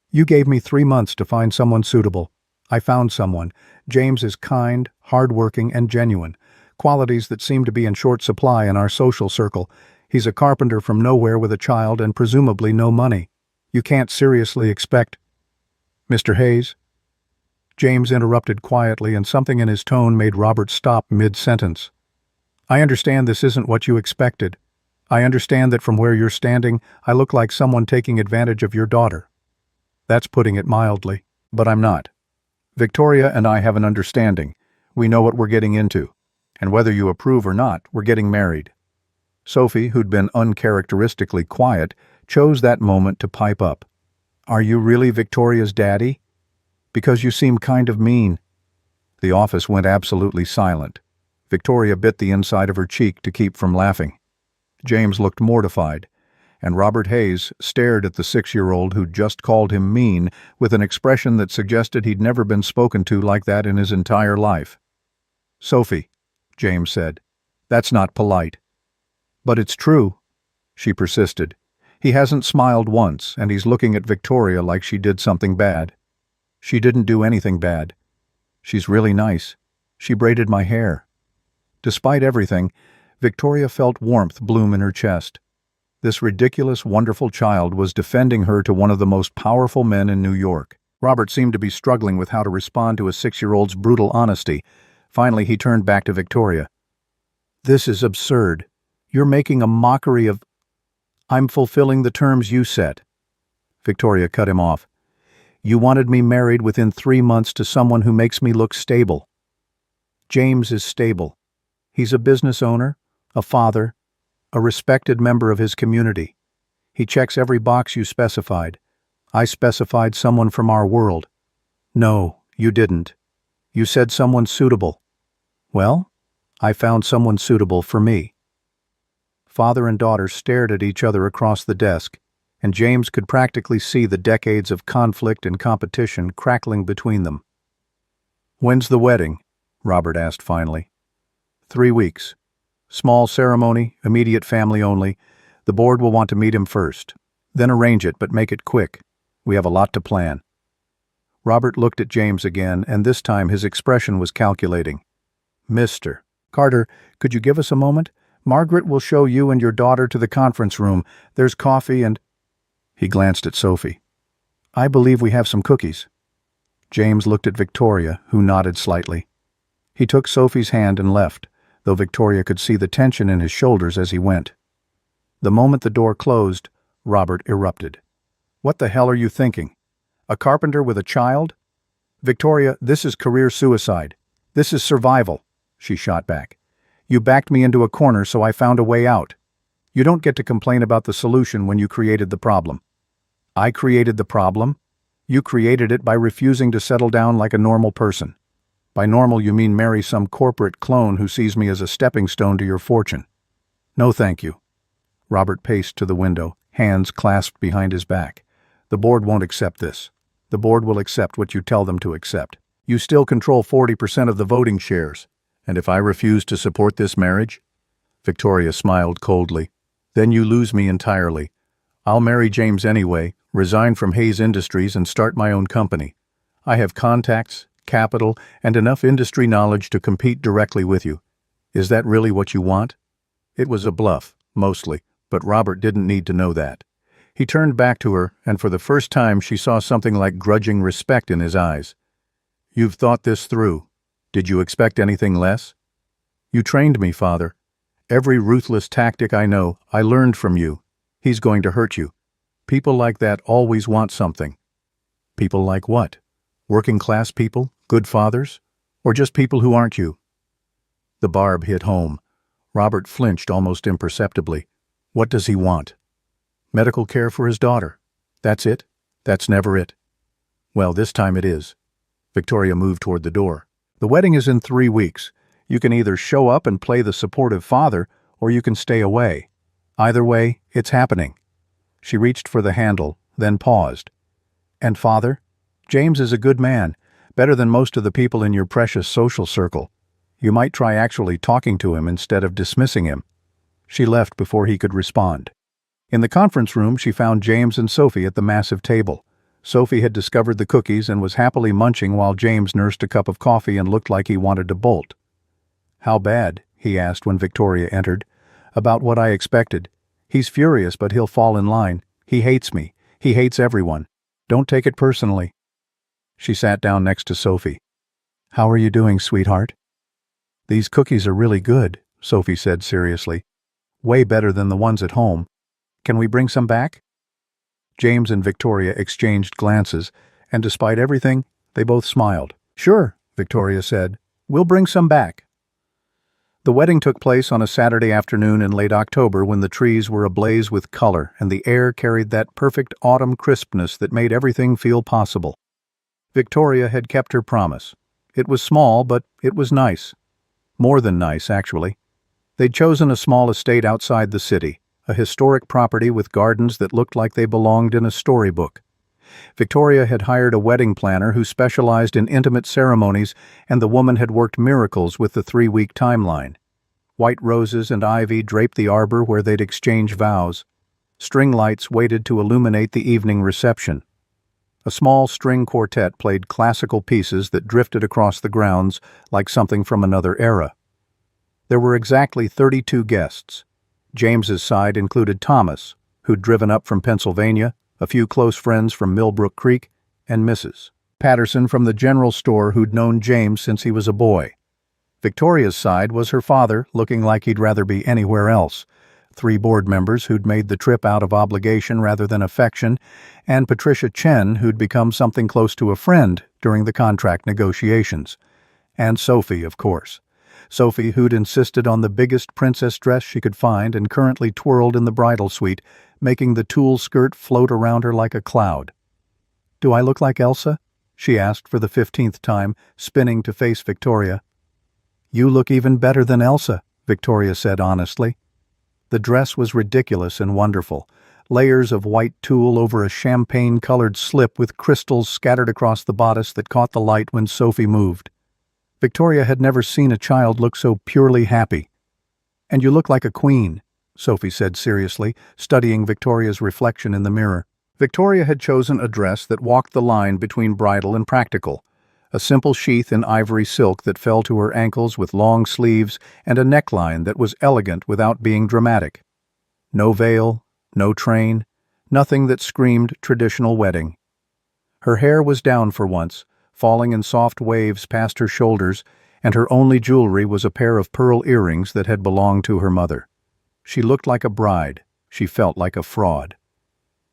You gave me 3 months to find someone suitable. I found someone. James is kind, hard-working, and genuine, qualities that seem to be in short supply in our social circle. He's a carpenter from nowhere with a child and presumably no money. You can't seriously expect... Mr. Hayes? James interrupted quietly, and something in his tone made Robert stop mid-sentence. I understand this isn't what you expected. I understand that from where you're standing, I look like someone taking advantage of your daughter. That's putting it mildly, but I'm not. Victoria and I have an understanding. We know what we're getting into, and whether you approve or not, we're getting married. Sophie, who'd been uncharacteristically quiet, chose that moment to pipe up. Are you really Victoria's daddy? Because you seem kind of mean. The office went absolutely silent. Victoria bit the inside of her cheek to keep from laughing. James looked mortified, and Robert Hayes stared at the 6-year-old who'd just called him mean with an expression that suggested he'd never been spoken to like that in his entire life. Sophie, James said, that's not polite. But it's true, she persisted. He hasn't smiled once, and he's looking at Victoria like she did something bad. She didn't do anything bad. She's really nice. She braided my hair. Despite everything, Victoria felt warmth bloom in her chest. This ridiculous, wonderful child was defending her to one of the most powerful men in New York. Robert seemed to be struggling with how to respond to a 6-year-old's brutal honesty. Finally, he turned back to Victoria. "This is absurd. You're making a mockery of—" "I'm fulfilling the terms you set." Victoria cut him off. "You wanted me married within 3 months to someone who makes me look stable. James is stable. He's a business owner, a father, a respected member of his community. He checks every box you specified. I specified someone from our world." "No, you didn't. You said someone suitable." "Well, I found someone suitable for me." Father and daughter stared at each other across the desk, and James could practically see the decades of conflict and competition crackling between them. "When's the wedding?" Robert asked finally. 3 weeks. Small ceremony, immediate family only. The board will want to meet him first. Then arrange it, but make it quick. We have a lot to plan." Robert looked at James again, and this time his expression was calculating. "Mr. Carter, could you give us a moment? Margaret will show you and your daughter to the conference room. There's coffee and—" He glanced at Sophie. "I believe we have some cookies." James looked at Victoria, who nodded slightly. He took Sophie's hand and left, though Victoria could see the tension in his shoulders as he went. The moment the door closed, Robert erupted. "What the hell are you thinking? A carpenter with a child? Victoria, this is career suicide. This is survival," she shot back. "You backed me into a corner, so I found a way out. You don't get to complain about the solution when you created the problem." "I created the problem? You created it by refusing to settle down like a normal person. By normal you mean marry some corporate clone who sees me as a stepping stone to your fortune. No thank you." Robert paced to the window, hands clasped behind his back. "The board won't accept this. The board will accept what you tell them to accept. You still control 40% of the voting shares. And if I refuse to support this marriage?" Victoria smiled coldly. "Then you lose me entirely. I'll marry James anyway, resign from Hayes Industries and start my own company. I have contacts, capital, and enough industry knowledge to compete directly with you. Is that really what you want?" It was a bluff, mostly, but Robert didn't need to know that. He turned back to her, and for the first time she saw something like grudging respect in his eyes. "You've thought this through. Did you expect anything less? You trained me, Father. Every ruthless tactic I know, I learned from you. He's going to hurt you. People like that always want something." "People like what? Working-class people? Good fathers? Or just people who aren't you?" The barb hit home. Robert flinched almost imperceptibly. What does he want? Medical care for his daughter. That's it? That's never it. Well, this time it is. Victoria moved toward the door. "The wedding is in 3 weeks. You can either show up and play the supportive father, or you can stay away. Either way, it's happening." She reached for the handle, then paused. "And Father? James is a good man, better than most of the people in your precious social circle. You might try actually talking to him instead of dismissing him." She left before he could respond. In the conference room, she found James and Sophie at the massive table. Sophie had discovered the cookies and was happily munching while James nursed a cup of coffee and looked like he wanted to bolt. "How bad?" he asked when Victoria entered. "About what I expected. He's furious, but he'll fall in line. He hates me. He hates everyone. Don't take it personally." She sat down next to Sophie. "How are you doing, sweetheart?" "These cookies are really good," Sophie said seriously. "Way better than the ones at home. Can we bring some back?" James and Victoria exchanged glances, and despite everything, they both smiled. "Sure," Victoria said. "We'll bring some back." The wedding took place on a Saturday afternoon in late October when the trees were ablaze with color and the air carried that perfect autumn crispness that made everything feel possible. Victoria had kept her promise. It was small, but it was nice. More than nice, actually. They'd chosen a small estate outside the city, a historic property with gardens that looked like they belonged in a storybook. Victoria had hired a wedding planner who specialized in intimate ceremonies, and the woman had worked miracles with the 3-week timeline. White roses and ivy draped the arbor where they'd exchange vows. String lights waited to illuminate the evening reception. A small string quartet played classical pieces that drifted across the grounds like something from another era. There were exactly 32 guests. James's side included Thomas, who'd driven up from Pennsylvania, a few close friends from Millbrook Creek, and Mrs. Patterson from the general store who'd known James since he was a boy. Victoria's side was her father, looking like he'd rather be anywhere else, 3 board members who'd made the trip out of obligation rather than affection, and Patricia Chen, who'd become something close to a friend during the contract negotiations. And Sophie, of course. Sophie, who'd insisted on the biggest princess dress she could find and currently twirled in the bridal suite, making the tulle skirt float around her like a cloud. "Do I look like Elsa?" she asked for the 15th time, spinning to face Victoria. "You look even better than Elsa," Victoria said honestly. The dress was ridiculous and wonderful, layers of white tulle over a champagne-colored slip with crystals scattered across the bodice that caught the light when Sophie moved. Victoria had never seen a child look so purely happy. "And you look like a queen," Sophie said seriously, studying Victoria's reflection in the mirror. Victoria had chosen a dress that walked the line between bridal and practical, a simple sheath in ivory silk that fell to her ankles with long sleeves and a neckline that was elegant without being dramatic. No veil, no train, nothing that screamed traditional wedding. Her hair was down for once, falling in soft waves past her shoulders, and her only jewelry was a pair of pearl earrings that had belonged to her mother. She looked like a bride. She felt like a fraud.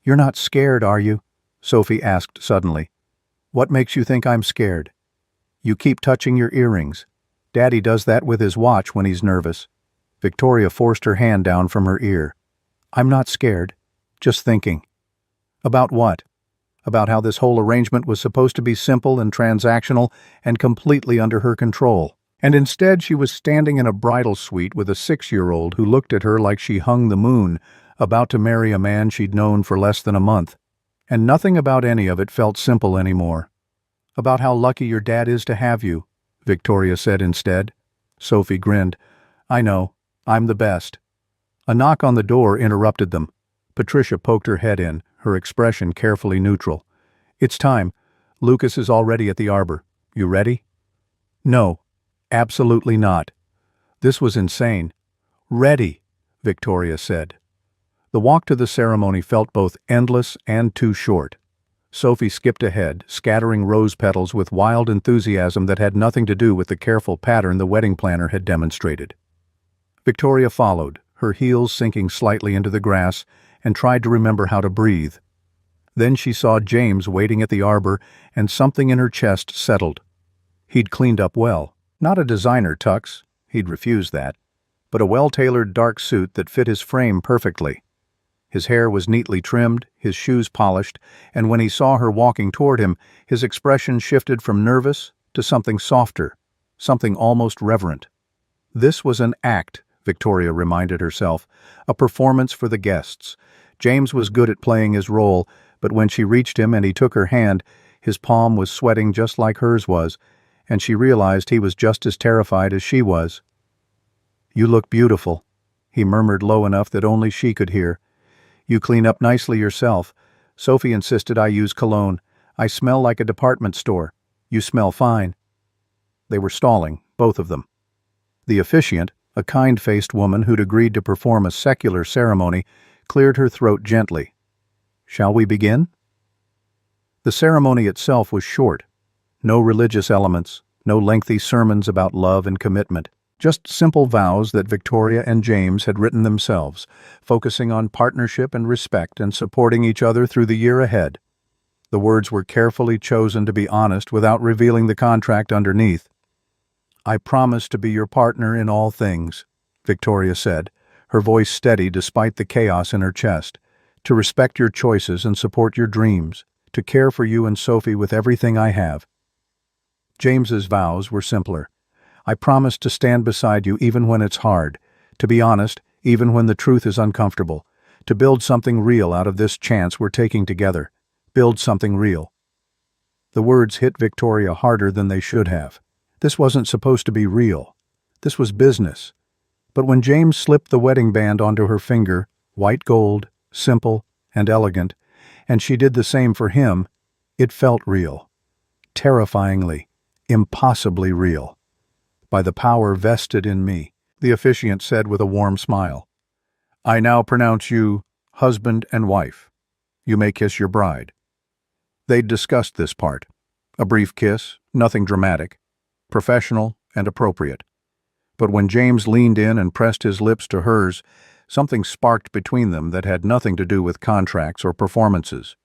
"You're not scared, are you?" Sophie asked suddenly. "What makes you think I'm scared?" "You keep touching your earrings. Daddy does that with his watch when he's nervous." Victoria forced her hand down from her ear. "I'm not scared. Just thinking." "About what?" "About how this whole arrangement was supposed to be simple and transactional and completely under her control. And instead she was standing in a bridal suite with a 6-year-old who looked at her like she hung the moon, about to marry a man she'd known for less than a month. And nothing about any of it felt simple anymore." "About how lucky your dad is to have you," Victoria said instead. Sophie grinned. "I know. I'm the best." A knock on the door interrupted them. Patricia poked her head in, her expression carefully neutral. "It's time. Lucas is already at the arbor. You ready?" "No, absolutely not." This was insane. "Ready," Victoria said. The walk to the ceremony felt both endless and too short. Sophie skipped ahead, scattering rose petals with wild enthusiasm that had nothing to do with the careful pattern the wedding planner had demonstrated. Victoria followed, her heels sinking slightly into the grass, and tried to remember how to breathe. Then she saw James waiting at the arbor, and something in her chest settled. He'd cleaned up well. Not a designer tux, he'd refused that, but a well-tailored dark suit that fit his frame perfectly. His hair was neatly trimmed, his shoes polished, and when he saw her walking toward him, his expression shifted from nervous to something softer, something almost reverent. This was an act, Victoria reminded herself, a performance for the guests. James was good at playing his role, but when she reached him and he took her hand, his palm was sweating just like hers was, and she realized he was just as terrified as she was. "You look beautiful," he murmured low enough that only she could hear. "You clean up nicely yourself. Sophie insisted I use cologne. I smell like a department store. You smell fine." They were stalling, both of them. The officiant, a kind-faced woman who'd agreed to perform a secular ceremony, cleared her throat gently. "Shall we begin?" The ceremony itself was short. No religious elements, no lengthy sermons about love and commitment. Just simple vows that Victoria and James had written themselves, focusing on partnership and respect and supporting each other through the year ahead. The words were carefully chosen to be honest without revealing the contract underneath. "I promise to be your partner in all things," Victoria said, her voice steady despite the chaos in her chest, "to respect your choices and support your dreams, to care for you and Sophie with everything I have." James's vows were simpler. "I promise to stand beside you even when it's hard, to be honest even when the truth is uncomfortable, to build something real out of this chance we're taking together. Build something real." The words hit Victoria harder than they should have. This wasn't supposed to be real. This was business. But when James slipped the wedding band onto her finger, white gold, simple and elegant, and she did the same for him, it felt real. Terrifyingly, impossibly real. "By the power vested in me," the officiant said with a warm smile. I now pronounce you husband and wife. You may kiss your bride." They'd discussed this part. A brief kiss, nothing dramatic, professional and appropriate. But when James leaned in and pressed his lips to hers, something sparked between them that had nothing to do with contracts or performances.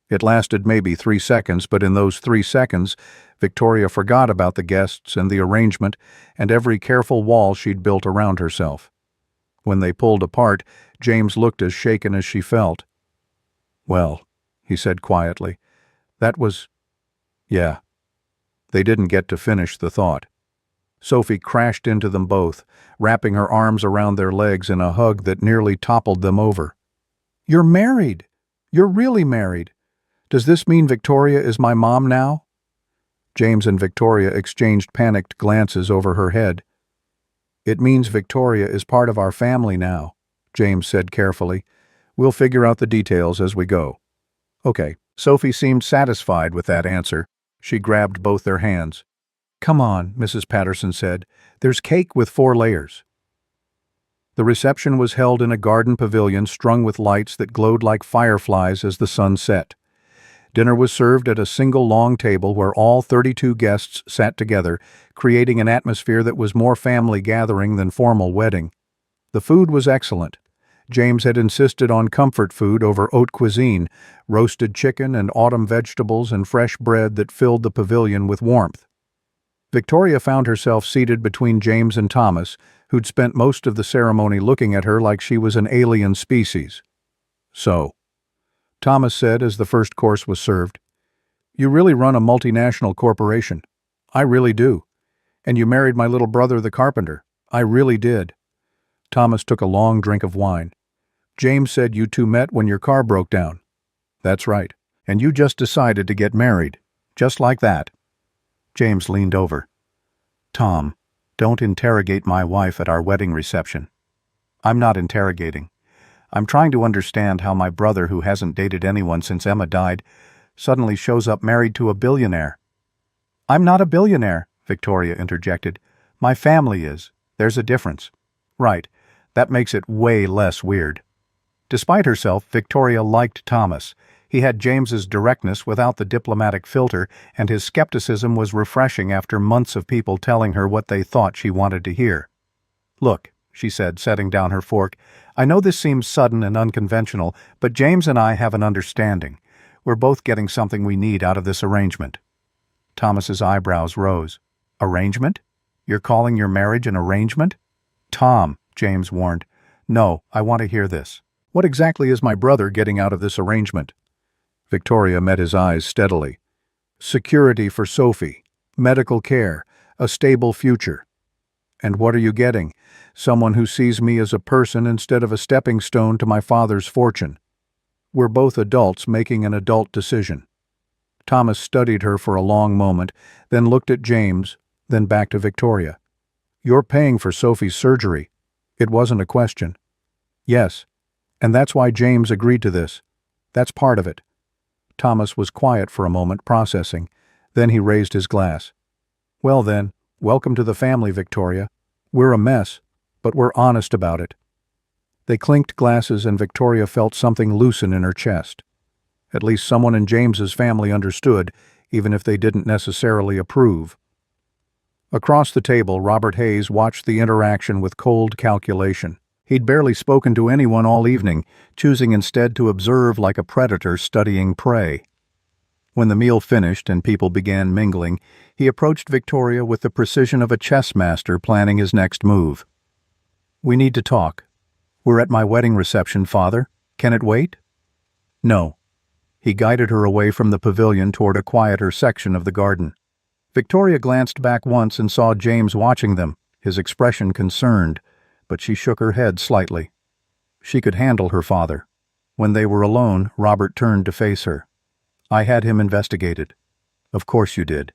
It lasted maybe 3 seconds, but in those 3 seconds, Victoria forgot about the guests and the arrangement and every careful wall she'd built around herself. When they pulled apart, James looked as shaken as she felt. "Well," he said quietly, "that was... yeah." They didn't get to finish the thought. Sophie crashed into them both, wrapping her arms around their legs in a hug that nearly toppled them over. "You're married! You're really married! Does this mean Victoria is my mom now?" James and Victoria exchanged panicked glances over her head. "It means Victoria is part of our family now," James said carefully. "We'll figure out the details as we go." "Okay." Sophie seemed satisfied with that answer. She grabbed both their hands. "Come on," Mrs. Patterson said. "There's cake with 4 layers." The reception was held in a garden pavilion strung with lights that glowed like fireflies as the sun set. Dinner was served at a single long table where all 32 guests sat together, creating an atmosphere that was more family gathering than formal wedding. The food was excellent. James had insisted on comfort food over haute cuisine, roasted chicken and autumn vegetables and fresh bread that filled the pavilion with warmth. Victoria found herself seated between James and Thomas, who'd spent most of the ceremony looking at her like she was an alien species. "So," Thomas said as the first course was served, "you really run a multinational corporation. I really do. And you married my little brother the carpenter. I really did." Thomas took a long drink of wine. "James said you two met when your car broke down." "That's right. And you just decided to get married. Just like that." James leaned over. "Tom, don't interrogate my wife at our wedding reception." "I'm not interrogating. I'm trying to understand how my brother, who hasn't dated anyone since Emma died, suddenly shows up married to a billionaire." "I'm not a billionaire," Victoria interjected. "My family is. There's a difference." "Right. That makes it way less weird." Despite herself, Victoria liked Thomas. He had James's directness without the diplomatic filter, and his skepticism was refreshing after months of people telling her what they thought she wanted to hear. "Look," she said, setting down her fork, "I know this seems sudden and unconventional, but James and I have an understanding. We're both getting something we need out of this arrangement." Thomas's eyebrows rose. "Arrangement? You're calling your marriage an arrangement?" "Tom," James warned. "No, I want to hear this. What exactly is my brother getting out of this arrangement?" Victoria met his eyes steadily. "Security for Sophie, medical care, a stable future." "And what are you getting? Someone who sees me as a person instead of a stepping stone to my father's fortune. We're both adults making an adult decision." Thomas studied her for a long moment, then looked at James, then back to Victoria. "You're paying for Sophie's surgery." It wasn't a question. "Yes, and that's why James agreed to this. That's part of it." Thomas was quiet for a moment, processing. Then he raised his glass. "Well then, welcome to the family, Victoria. We're a mess, but we're honest about it." They clinked glasses and Victoria felt something loosen in her chest. At least someone in James's family understood, even if they didn't necessarily approve. Across the table, Robert Hayes watched the interaction with cold calculation. He'd barely spoken to anyone all evening, choosing instead to observe like a predator studying prey. When the meal finished and people began mingling, he approached Victoria with the precision of a chess master planning his next move. "We need to talk. We're at my wedding reception, Father. Can it wait?" "No." He guided her away from the pavilion toward a quieter section of the garden. Victoria glanced back once and saw James watching them, his expression concerned, but she shook her head slightly. She could handle her father. When they were alone, Robert turned to face her. "I had him investigated." "Of course you did.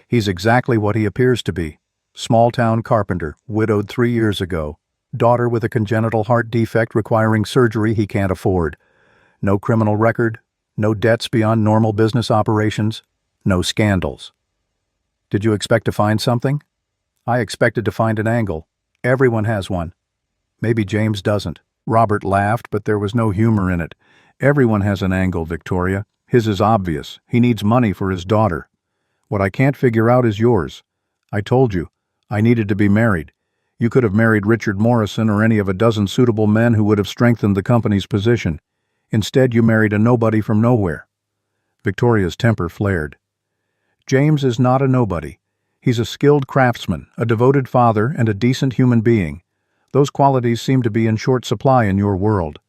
He's exactly what he appears to be. Small-town carpenter, widowed 3 years ago. Daughter with a congenital heart defect requiring surgery he can't afford. No criminal record, no debts beyond normal business operations, no scandals." "Did you expect to find something?" "I expected to find an angle. Everyone has one. Maybe James doesn't. Robert laughed, but there was no humor in it. Everyone has an angle, Victoria. His is obvious. He needs money for his daughter. What I can't figure out is yours. I told you. I needed to be married. You could have married Richard Morrison or any of a dozen suitable men who would have strengthened the company's position. Instead, you married a nobody from nowhere. Victoria's temper flared. James is not a nobody. He's a skilled craftsman, a devoted father, and a decent human being. Those qualities seem to be in short supply in your world.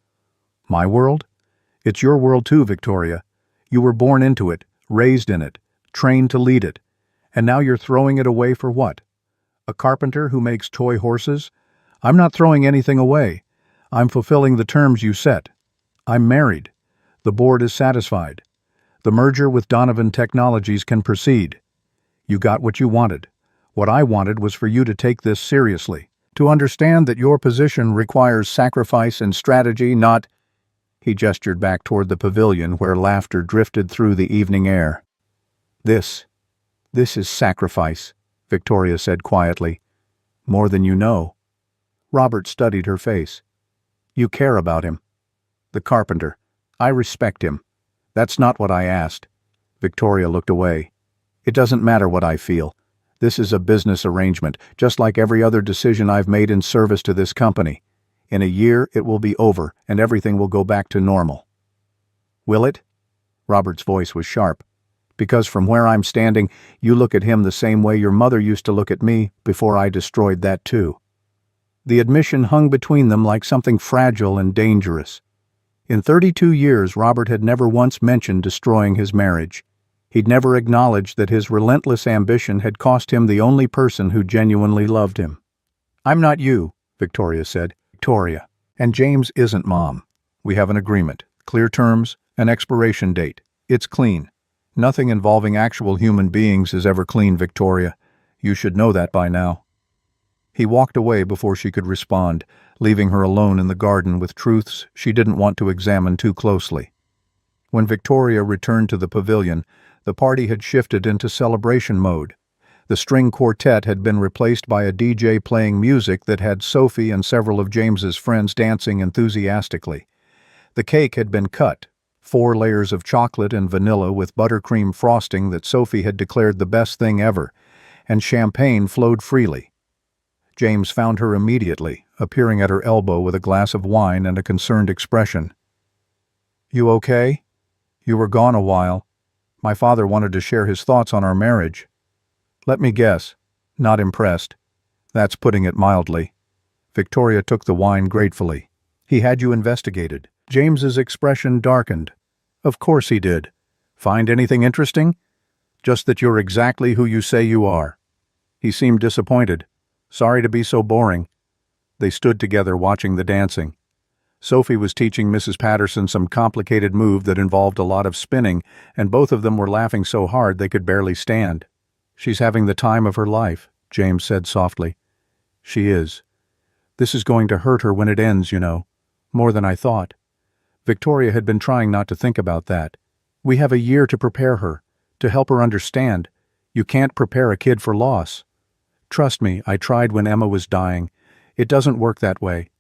My world? It's your world too, Victoria. You were born into it, raised in it, trained to lead it. And now you're throwing it away for what? A carpenter who makes toy horses? I'm not throwing anything away. I'm fulfilling the terms you set. I'm married. The board is satisfied. The merger with Donovan Technologies can proceed. You got what you wanted. What I wanted was for you to take this seriously, to understand that your position requires sacrifice and strategy, not— He gestured back toward the pavilion where laughter drifted through the evening air. This is sacrifice, Victoria said quietly. More than you know. Robert studied her face. You care about him. The carpenter. I respect him. That's not what I asked. Victoria looked away. It doesn't matter what I feel. This is a business arrangement, just like every other decision I've made in service to this company. In a year, it will be over, and everything will go back to normal. Will it? Robert's voice was sharp. Because from where I'm standing, you look at him the same way your mother used to look at me before I destroyed that too. The admission hung between them like something fragile and dangerous. In 32 years, Robert had never once mentioned destroying his marriage. He'd never acknowledged that his relentless ambition had cost him the only person who genuinely loved him. I'm not you, Victoria said. Victoria. And James isn't Mom. We have an agreement, clear terms, an expiration date. It's clean. Nothing involving actual human beings is ever clean, Victoria. You should know that by now. He walked away before she could respond, leaving her alone in the garden with truths she didn't want to examine too closely. When Victoria returned to the pavilion, the party had shifted into celebration mode. The string quartet had been replaced by a DJ playing music that had Sophie and several of James's friends dancing enthusiastically. The cake had been cut, 4 layers of chocolate and vanilla with buttercream frosting that Sophie had declared the best thing ever, and champagne flowed freely. James found her immediately, appearing at her elbow with a glass of wine and a concerned expression. You okay? You were gone a while. My father wanted to share his thoughts on our marriage. Let me guess. Not impressed. That's putting it mildly. Victoria took the wine gratefully. He had you investigated. James's expression darkened. Of course he did. Find anything interesting? Just that you're exactly who you say you are. He seemed disappointed. Sorry to be so boring. They stood together watching the dancing. Sophie was teaching Mrs. Patterson some complicated move that involved a lot of spinning, and both of them were laughing so hard they could barely stand. She's having the time of her life, James said softly. She is. This is going to hurt her when it ends, you know. More than I thought. Victoria had been trying not to think about that. We have a year to prepare her, to help her understand. You can't prepare a kid for loss. Trust me, I tried when Emma was dying. It doesn't work that way.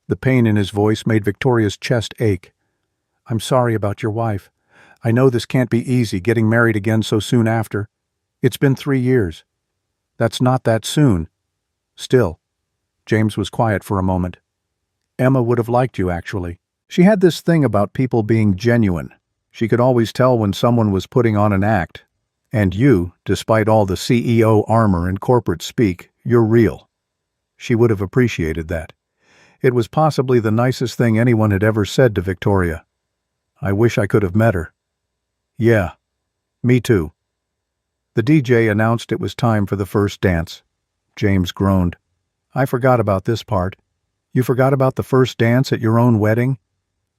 The pain in his voice made Victoria's chest ache. I'm sorry about your wife. I know this can't be easy, getting married again so soon after. It's been 3 years. That's not that soon. Still. James was quiet for a moment. Emma would have liked you, actually. She had this thing about people being genuine. She could always tell when someone was putting on an act. And you, despite all the CEO armor and corporate speak, you're real. She would have appreciated that. It was possibly the nicest thing anyone had ever said to Victoria. I wish I could have met her. Yeah, me too. The DJ announced it was time for the first dance. James groaned. I forgot about this part. You forgot about the first dance at your own wedding?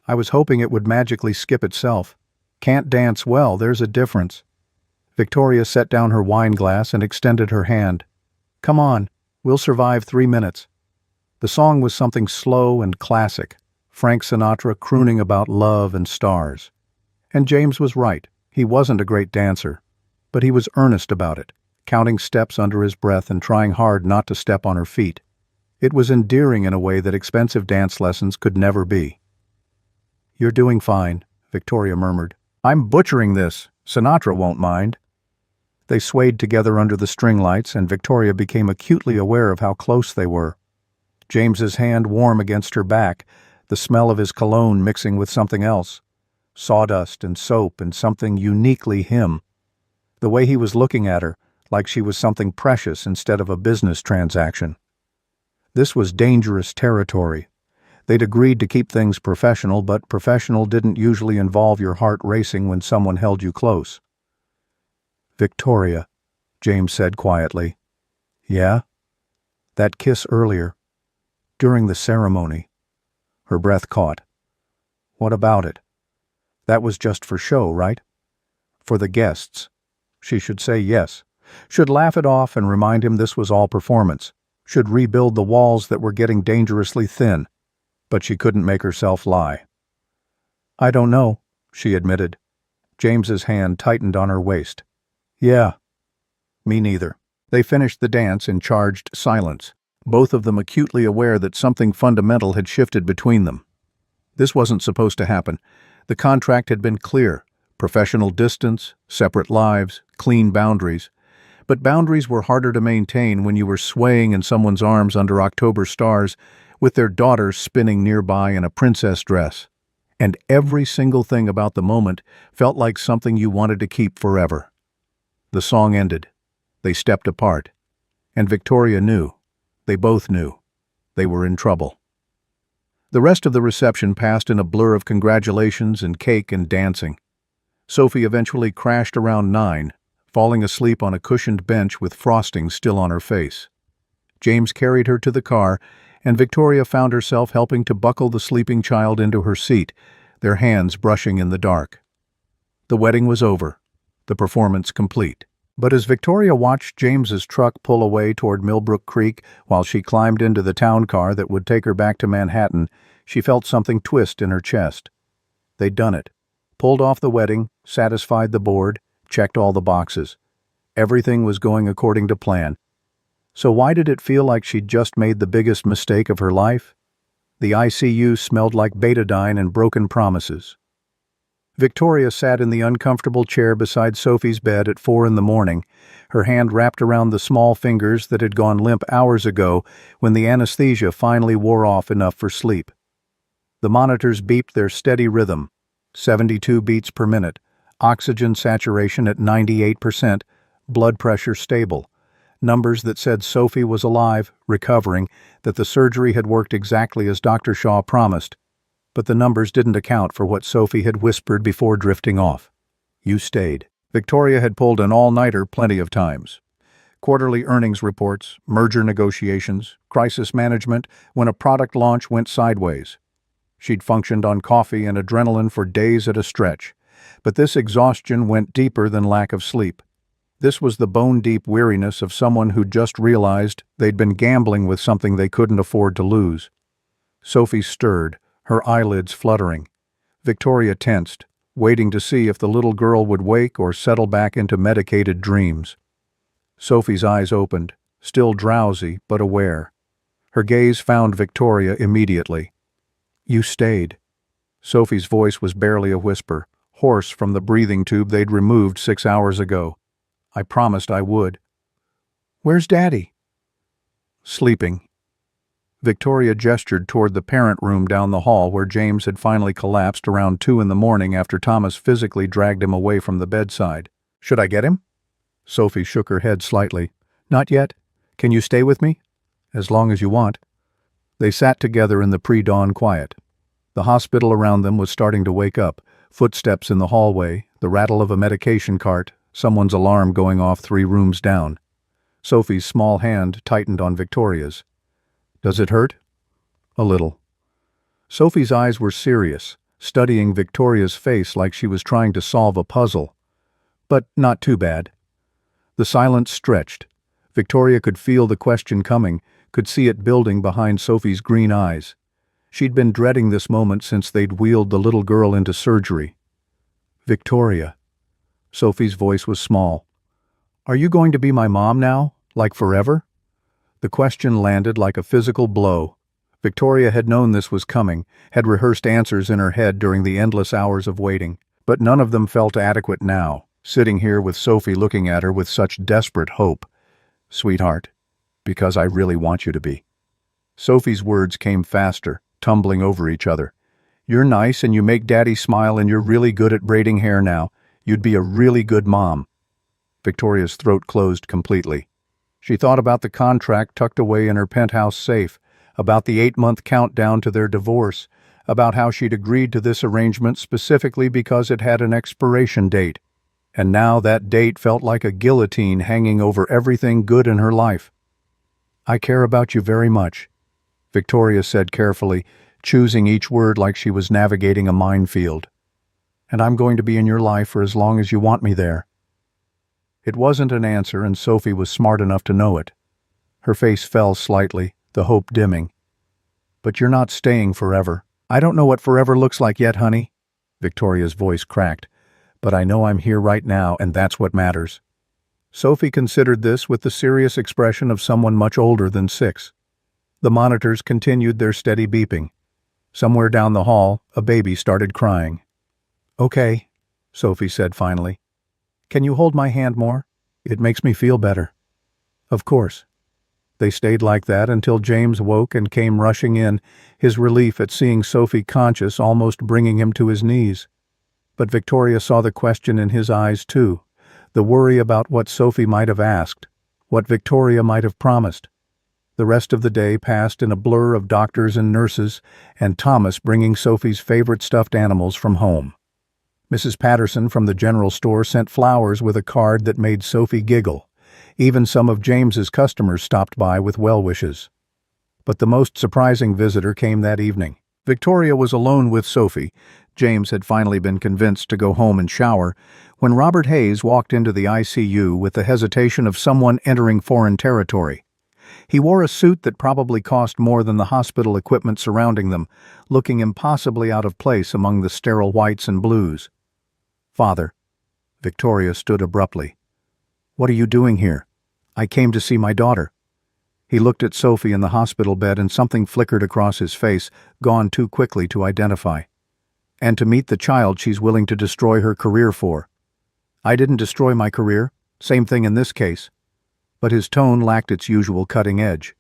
I was hoping it would magically skip itself. Can't dance well, there's a difference. Victoria set down her wine glass and extended her hand. Come on, we'll survive 3 minutes. The song was something slow and classic, Frank Sinatra crooning about love and stars. And James was right. He wasn't a great dancer, but he was earnest about it, counting steps under his breath and trying hard not to step on her feet. It was endearing in a way that expensive dance lessons could never be. "You're doing fine," Victoria murmured. "I'm butchering this. Sinatra won't mind." They swayed together under the string lights, and Victoria became acutely aware of how close they were. James's hand warm against her back, the smell of his cologne mixing with something else. Sawdust and soap and something uniquely him. The way he was looking at her, like she was something precious instead of a business transaction. This was dangerous territory. They'd agreed to keep things professional, but professional didn't usually involve your heart racing when someone held you close. "Victoria," James said quietly. "Yeah?" "That kiss earlier. During the ceremony." Her breath caught. "What about it? That was just for show, right? For the guests." She should say yes. Should laugh it off and remind him this was all performance. Should rebuild the walls that were getting dangerously thin. But she couldn't make herself lie. "I don't know," she admitted. James's hand tightened on her waist. "Yeah. Me neither." They finished the dance in charged silence, both of them acutely aware that something fundamental had shifted between them. This wasn't supposed to happen. The contract had been clear: professional distance, separate lives, clean boundaries. But boundaries were harder to maintain when you were swaying in someone's arms under October stars, with their daughter spinning nearby in a princess dress. And every single thing about the moment felt like something you wanted to keep forever. The song ended. They stepped apart. And Victoria knew. They both knew. They were in trouble. The rest of the reception passed in a blur of congratulations and cake and dancing. Sophie eventually crashed around 9, falling asleep on a cushioned bench with frosting still on her face. James carried her to the car, and Victoria found herself helping to buckle the sleeping child into her seat, their hands brushing in the dark. The wedding was over, the performance complete. But as Victoria watched James's truck pull away toward Millbrook Creek while she climbed into the town car that would take her back to Manhattan, she felt something twist in her chest. They'd done it. Pulled off the wedding, satisfied the board, checked all the boxes. Everything was going according to plan. So why did it feel like she'd just made the biggest mistake of her life? The ICU smelled like betadine and broken promises. Victoria sat in the uncomfortable chair beside Sophie's bed at 4 a.m, her hand wrapped around the small fingers that had gone limp hours ago when the anesthesia finally wore off enough for sleep. The monitors beeped their steady rhythm, 72 beats per minute, oxygen saturation at 98%, blood pressure stable. Numbers that said Sophie was alive, recovering, that the surgery had worked exactly as Dr. Shaw promised. But the numbers didn't account for what Sophie had whispered before drifting off. "You stayed." Victoria had pulled an all-nighter plenty of times. Quarterly earnings reports, merger negotiations, crisis management when a product launch went sideways. She'd functioned on coffee and adrenaline for days at a stretch. But this exhaustion went deeper than lack of sleep. This was the bone-deep weariness of someone who'd just realized they'd been gambling with something they couldn't afford to lose. Sophie stirred, her eyelids fluttering. Victoria tensed, waiting to see if the little girl would wake or settle back into medicated dreams. Sophie's eyes opened, still drowsy but aware. Her gaze found Victoria immediately. "You stayed." Sophie's voice was barely a whisper, hoarse from the breathing tube they'd removed 6 hours ago. "I promised I would." "Where's Daddy?" "Sleeping." Victoria gestured toward the parent room down the hall where James had finally collapsed around 2 a.m. after Thomas physically dragged him away from the bedside. "Should I get him?" Sophie shook her head slightly. "Not yet. Can you stay with me?" "As long as you want." They sat together in the pre-dawn quiet. The hospital around them was starting to wake up, footsteps in the hallway, the rattle of a medication cart, someone's alarm going off 3 rooms down. Sophie's small hand tightened on Victoria's. "Does it hurt?" "A little." Sophie's eyes were serious, studying Victoria's face like she was trying to solve a puzzle. "But not too bad." The silence stretched. Victoria could feel the question coming, could see it building behind Sophie's green eyes. She'd been dreading this moment since they'd wheeled the little girl into surgery. "Victoria." Sophie's voice was small. "Are you going to be my mom now, like forever?" The question landed like a physical blow. Victoria had known this was coming, had rehearsed answers in her head during the endless hours of waiting, but none of them felt adequate now, sitting here with Sophie looking at her with such desperate hope. "Sweetheart, because I really want you to be." Sophie's words came faster, tumbling over each other. "You're nice and you make Daddy smile and you're really good at braiding hair now. You'd be a really good mom." Victoria's throat closed completely. She thought about the contract tucked away in her penthouse safe, about the 8-month countdown to their divorce, about how she'd agreed to this arrangement specifically because it had an expiration date. And now that date felt like a guillotine hanging over everything good in her life. "I care about you very much," Victoria said carefully, choosing each word like she was navigating a minefield. "And I'm going to be in your life for as long as you want me there." It wasn't an answer, and Sophie was smart enough to know it. Her face fell slightly, the hope dimming. "But you're not staying forever." "I don't know what forever looks like yet, honey," Victoria's voice cracked. "But I know I'm here right now, and that's what matters." Sophie considered this with the serious expression of someone much older than 6. The monitors continued their steady beeping. Somewhere down the hall, a baby started crying. "Okay," Sophie said finally. "Can you hold my hand more? It makes me feel better." "Of course." They stayed like that until James woke and came rushing in, his relief at seeing Sophie conscious almost bringing him to his knees. But Victoria saw the question in his eyes too, the worry about what Sophie might have asked, what Victoria might have promised. The rest of the day passed in a blur of doctors and nurses, and Thomas bringing Sophie's favorite stuffed animals from home. Mrs. Patterson from the general store sent flowers with a card that made Sophie giggle. Even some of James's customers stopped by with well wishes. But the most surprising visitor came that evening. Victoria was alone with Sophie. James had finally been convinced to go home and shower, when Robert Hayes walked into the ICU with the hesitation of someone entering foreign territory. He wore a suit that probably cost more than the hospital equipment surrounding them, looking impossibly out of place among the sterile whites and blues. "Father." Victoria stood abruptly. "What are you doing here?" "I came to see my daughter." He looked at Sophie in the hospital bed and something flickered across his face, gone too quickly to identify. "And to meet the child she's willing to destroy her career for." "I didn't destroy my career. Same thing in this case." But his tone lacked its usual cutting edge.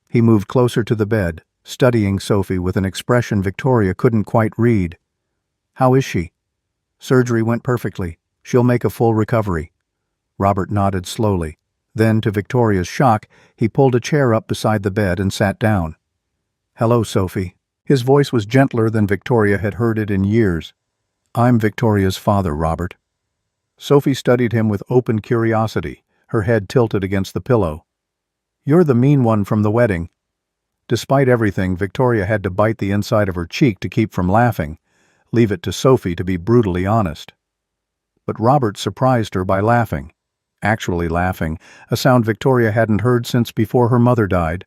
He moved closer to the bed, studying Sophie with an expression Victoria couldn't quite read. "How is she?" "Surgery went perfectly. She'll make a full recovery." Robert nodded slowly. Then, to Victoria's shock, he pulled a chair up beside the bed and sat down. "Hello, Sophie." His voice was gentler than Victoria had heard it in years. "I'm Victoria's father, Robert." Sophie studied him with open curiosity, her head tilted against the pillow. "You're the mean one from the wedding." Despite everything, Victoria had to bite the inside of her cheek to keep from laughing, leave it to Sophie to be brutally honest. But Robert surprised her by laughing. Actually laughing, a sound Victoria hadn't heard since before her mother died.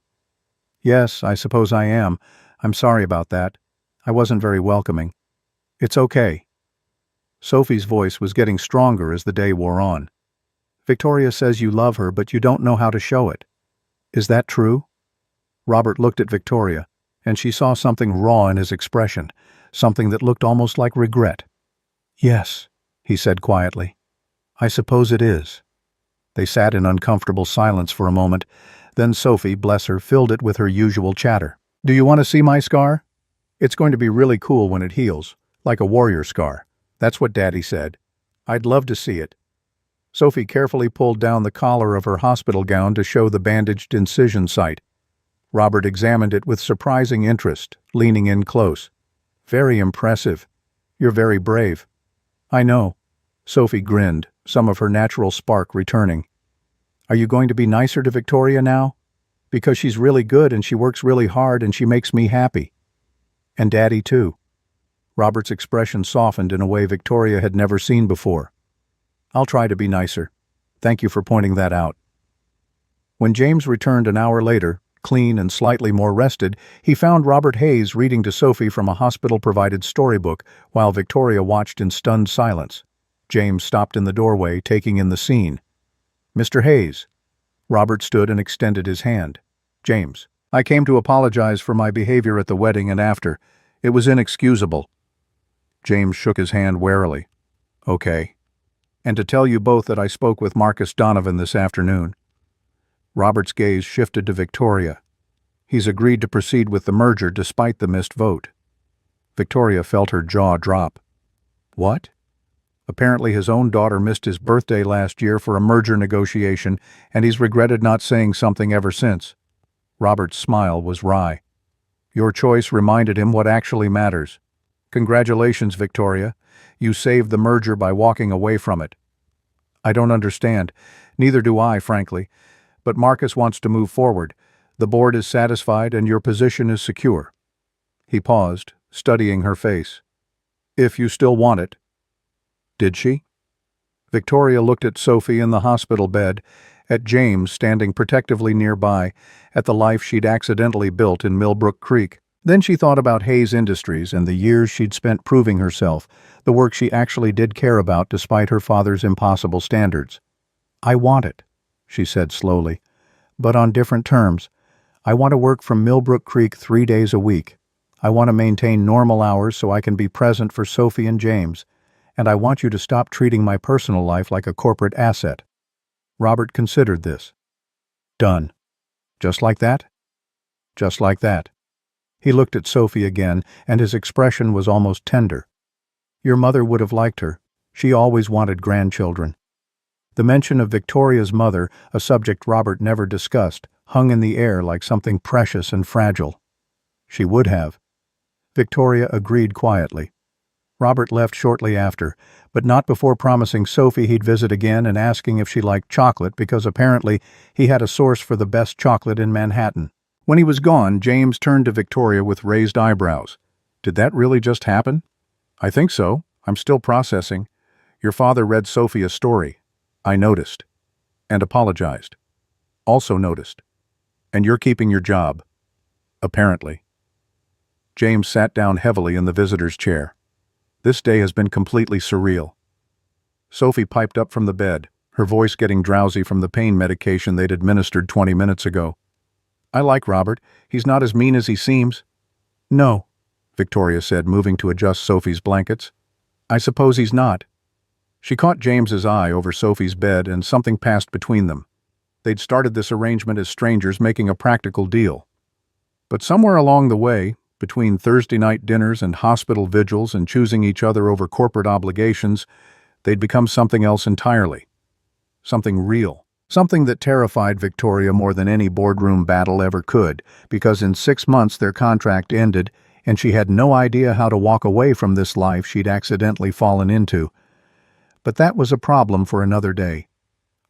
"Yes, I suppose I am. I'm sorry about that. I wasn't very welcoming." "It's okay." Sophie's voice was getting stronger as the day wore on. "Victoria says you love her, but you don't know how to show it. Is that true?" Robert looked at Victoria, and she saw something raw in his expression, something that looked almost like regret. "Yes," he said quietly. "I suppose it is." They sat in uncomfortable silence for a moment. Then Sophie, bless her, filled it with her usual chatter. "Do you want to see my scar? It's going to be really cool when it heals, like a warrior scar. That's what Daddy said. I'd love to see it." Sophie carefully pulled down the collar of her hospital gown to show the bandaged incision site. Robert examined it with surprising interest, leaning in close. "Very impressive. You're very brave." "I know." Sophie grinned, some of her natural spark returning. "Are you going to be nicer to Victoria now? Because she's really good and she works really hard and she makes me happy. And Daddy too." Robert's expression softened in a way Victoria had never seen before. "I'll try to be nicer. Thank you for pointing that out." When James returned an hour later, clean and slightly more rested, he found Robert Hayes reading to Sophie from a hospital-provided storybook while Victoria watched in stunned silence. James stopped in the doorway, taking in the scene. "Mr. Hayes." Robert stood and extended his hand. James. I came to apologize for my behavior at the wedding and after. It was inexcusable. James shook his hand warily. Okay. And to tell you both that I spoke with Marcus Donovan this afternoon. Robert's gaze shifted to Victoria. He's agreed to proceed with the merger despite the missed vote. Victoria felt her jaw drop. What? Apparently his own daughter missed his birthday last year for a merger negotiation, and he's regretted not saying something ever since. Robert's smile was wry. Your choice reminded him what actually matters. Congratulations, Victoria. You saved the merger by walking away from it. I don't understand. Neither do I, frankly. But Marcus wants to move forward. The board is satisfied and your position is secure. He paused, studying her face. If you still want it. Did she? Victoria looked at Sophie in the hospital bed, at James standing protectively nearby, at the life she'd accidentally built in Millbrook Creek. Then she thought about Hayes Industries and the years she'd spent proving herself, the work she actually did care about despite her father's impossible standards. I want it, she said slowly, but on different terms. I want to work from Millbrook Creek 3 days a week. I want to maintain normal hours so I can be present for Sophie and James. And I want you to stop treating my personal life like a corporate asset. Robert considered this. Done. Just like that? Just like that. He looked at Sophie again, and his expression was almost tender. Your mother would have liked her. She always wanted grandchildren. The mention of Victoria's mother, a subject Robert never discussed, hung in the air like something precious and fragile. She would have. Victoria agreed quietly. Robert left shortly after, but not before promising Sophie he'd visit again and asking if she liked chocolate because apparently he had a source for the best chocolate in Manhattan. When he was gone, James turned to Victoria with raised eyebrows. Did that really just happen? I think so. I'm still processing. Your father read Sophie a story. I noticed. And apologized. Also noticed. And you're keeping your job. Apparently. James sat down heavily in the visitor's chair. This day has been completely surreal. Sophie piped up from the bed, her voice getting drowsy from the pain medication they'd administered 20 minutes ago. I like Robert. He's not as mean as he seems. No, Victoria said, moving to adjust Sophie's blankets. I suppose he's not. She caught James's eye over Sophie's bed and something passed between them. They'd started this arrangement as strangers making a practical deal. But somewhere along the way, between Thursday night dinners and hospital vigils and choosing each other over corporate obligations, they'd become something else entirely. Something real. Something that terrified Victoria more than any boardroom battle ever could, because in 6 months their contract ended, and she had no idea how to walk away from this life she'd accidentally fallen into. But that was a problem for another day.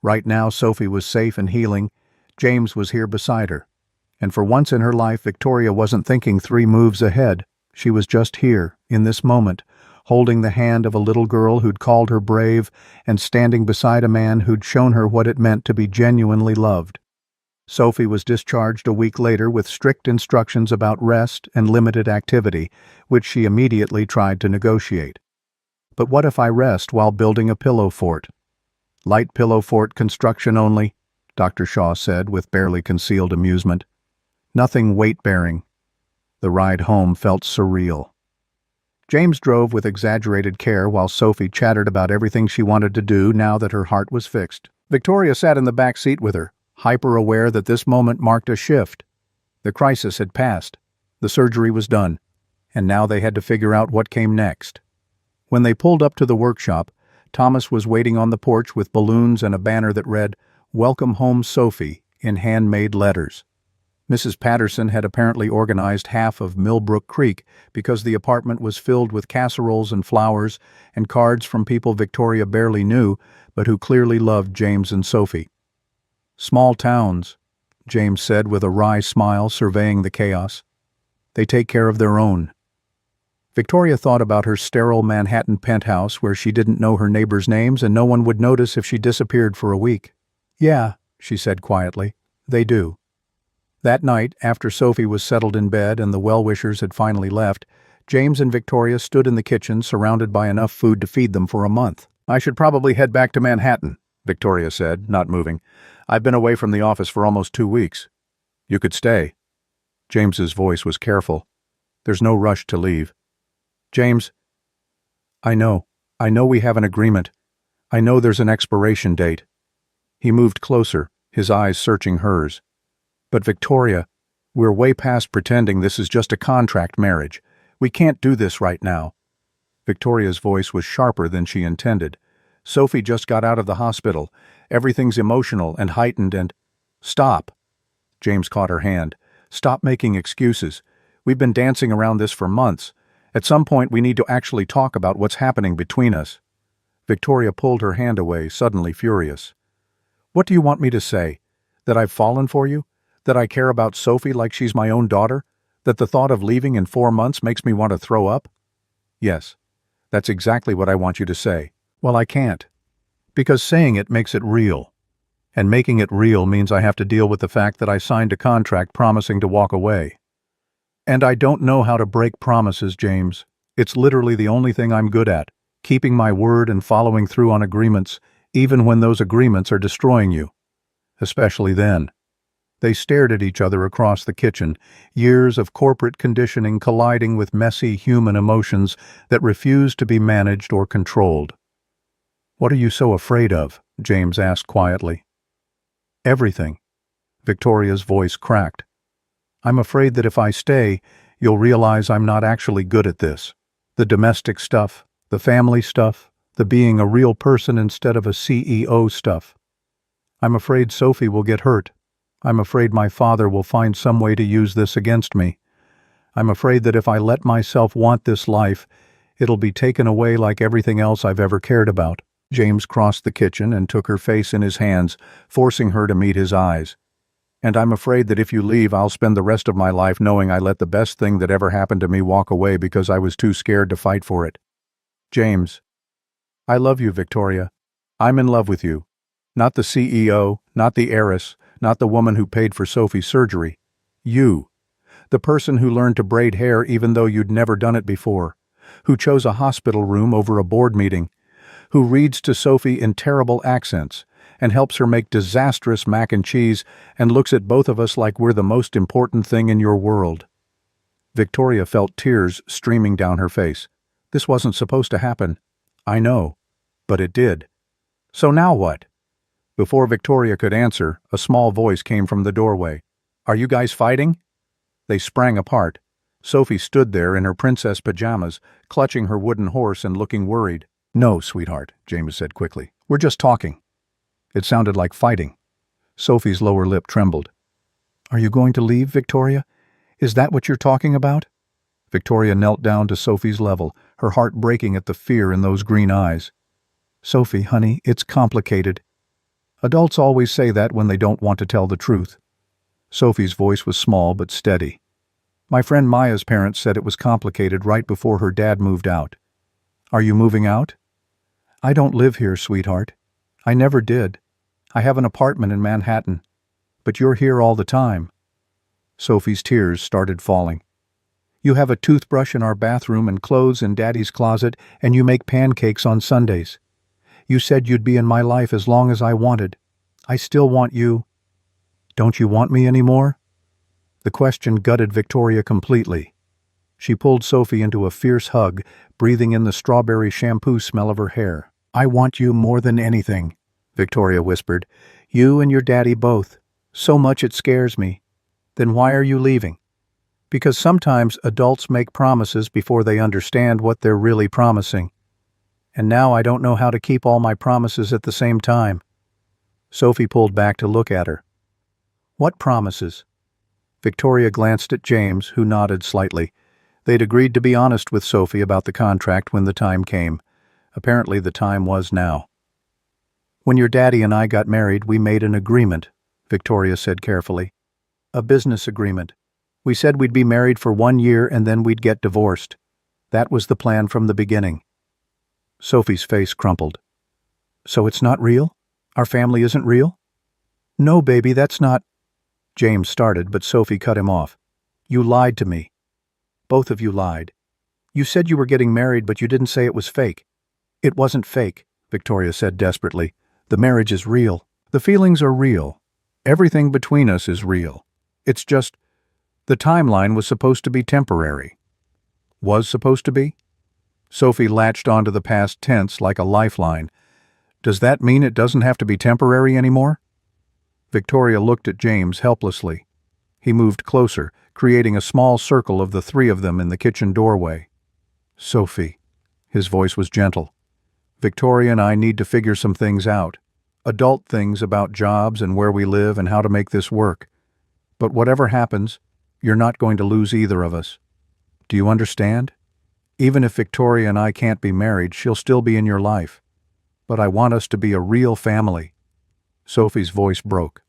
Right now Sophie was safe and healing. James was here beside her. And for once in her life, Victoria wasn't thinking 3 moves ahead. She was just here, in this moment, holding the hand of a little girl who'd called her brave and standing beside a man who'd shown her what it meant to be genuinely loved. Sophie was discharged a week later with strict instructions about rest and limited activity, which she immediately tried to negotiate. But what if I rest while building a pillow fort? Light pillow fort construction only, Dr. Shaw said with barely concealed amusement. Nothing weight-bearing. The ride home felt surreal. James drove with exaggerated care while Sophie chattered about everything she wanted to do now that her heart was fixed. Victoria sat in the back seat with her, hyper-aware that this moment marked a shift. The crisis had passed. The surgery was done. And now they had to figure out what came next. When they pulled up to the workshop, Thomas was waiting on the porch with balloons and a banner that read, "Welcome Home, Sophie," in handmade letters. Mrs. Patterson had apparently organized half of Millbrook Creek because the apartment was filled with casseroles and flowers and cards from people Victoria barely knew, but who clearly loved James and Sophie. Small towns, James said with a wry smile surveying the chaos. They take care of their own. Victoria thought about her sterile Manhattan penthouse where she didn't know her neighbors' names and no one would notice if she disappeared for a week. Yeah, she said quietly, they do. That night, after Sophie was settled in bed and the well-wishers had finally left, James and Victoria stood in the kitchen surrounded by enough food to feed them for a month. I should probably head back to Manhattan, Victoria said, not moving. I've been away from the office for almost 2 weeks. You could stay. James's voice was careful. There's no rush to leave. James, I know we have an agreement. I know there's an expiration date. He moved closer, his eyes searching hers. But Victoria, we're way past pretending this is just a contract marriage. We can't do this right now. Victoria's voice was sharper than she intended. Sophie just got out of the hospital. Everything's emotional and heightened and— Stop. James caught her hand. Stop making excuses. We've been dancing around this for months. At some point we need to actually talk about what's happening between us. Victoria pulled her hand away, suddenly furious. What do you want me to say? That I've fallen for you? That I care about Sophie like she's my own daughter? That the thought of leaving in 4 months makes me want to throw up? Yes, that's exactly what I want you to say. Well, I can't. Because saying it makes it real. And making it real means I have to deal with the fact that I signed a contract promising to walk away. And I don't know how to break promises, James. It's literally the only thing I'm good at, keeping my word and following through on agreements, even when those agreements are destroying you. Especially then. They stared at each other across the kitchen, years of corporate conditioning colliding with messy human emotions that refused to be managed or controlled. What are you so afraid of? James asked quietly. Everything. Victoria's voice cracked. I'm afraid that if I stay, you'll realize I'm not actually good at this. The domestic stuff, the family stuff, the being a real person instead of a CEO stuff. I'm afraid Sophie will get hurt. I'm afraid my father will find some way to use this against me. I'm afraid that if I let myself want this life, it'll be taken away like everything else I've ever cared about. James crossed the kitchen and took her face in his hands, forcing her to meet his eyes. And I'm afraid that if you leave, I'll spend the rest of my life knowing I let the best thing that ever happened to me walk away because I was too scared to fight for it. James. I love you, Victoria. I'm in love with you. Not the CEO, not the heiress, not the woman who paid for Sophie's surgery. You. The person who learned to braid hair even though you'd never done it before. Who chose a hospital room over a board meeting. Who reads to Sophie in terrible accents and helps her make disastrous mac and cheese and looks at both of us like we're the most important thing in your world. Victoria felt tears streaming down her face. This wasn't supposed to happen. I know. But it did. So now what? Before Victoria could answer, a small voice came from the doorway. Are you guys fighting? They sprang apart. Sophie stood there in her princess pajamas, clutching her wooden horse and looking worried. No, sweetheart, James said quickly. We're just talking. It sounded like fighting. Sophie's lower lip trembled. Are you going to leave, Victoria? Is that what you're talking about? Victoria knelt down to Sophie's level, her heart breaking at the fear in those green eyes. Sophie, honey, it's complicated. Adults always say that when they don't want to tell the truth. Sophie's voice was small but steady. My friend Maya's parents said it was complicated right before her dad moved out. Are you moving out? I don't live here, sweetheart. I never did. I have an apartment in Manhattan. But you're here all the time. Sophie's tears started falling. You have a toothbrush in our bathroom and clothes in Daddy's closet, and you make pancakes on Sundays. You said you'd be in my life as long as I wanted. I still want you. Don't you want me anymore? The question gutted Victoria completely. She pulled Sophie into a fierce hug, breathing in the strawberry shampoo smell of her hair. I want you more than anything, Victoria whispered. You and your daddy both. So much it scares me. Then why are you leaving? Because sometimes adults make promises before they understand what they're really promising. And now I don't know how to keep all my promises at the same time. Sophie pulled back to look at her. What promises? Victoria glanced at James, who nodded slightly. They'd agreed to be honest with Sophie about the contract when the time came. Apparently the time was now. When your daddy and I got married, we made an agreement, Victoria said carefully. A business agreement. We said we'd be married for 1 year and then we'd get divorced. That was the plan from the beginning. Sophie's face crumpled. So it's not real? Our family isn't real? No, baby, that's not... James started, but Sophie cut him off. You lied to me. Both of you lied. You said you were getting married, but you didn't say it was fake. It wasn't fake, Victoria said desperately. The marriage is real. The feelings are real. Everything between us is real. It's just, the timeline was supposed to be temporary. Was supposed to be? Sophie latched onto the past tense like a lifeline. Does that mean it doesn't have to be temporary anymore? Victoria looked at James helplessly. He moved closer, creating a small circle of the three of them in the kitchen doorway. Sophie. His voice was gentle. Victoria and I need to figure some things out. Adult things about jobs and where we live and how to make this work. But whatever happens, you're not going to lose either of us. Do you understand? Even if Victoria and I can't be married, she'll still be in your life. But I want us to be a real family. Sophie's voice broke.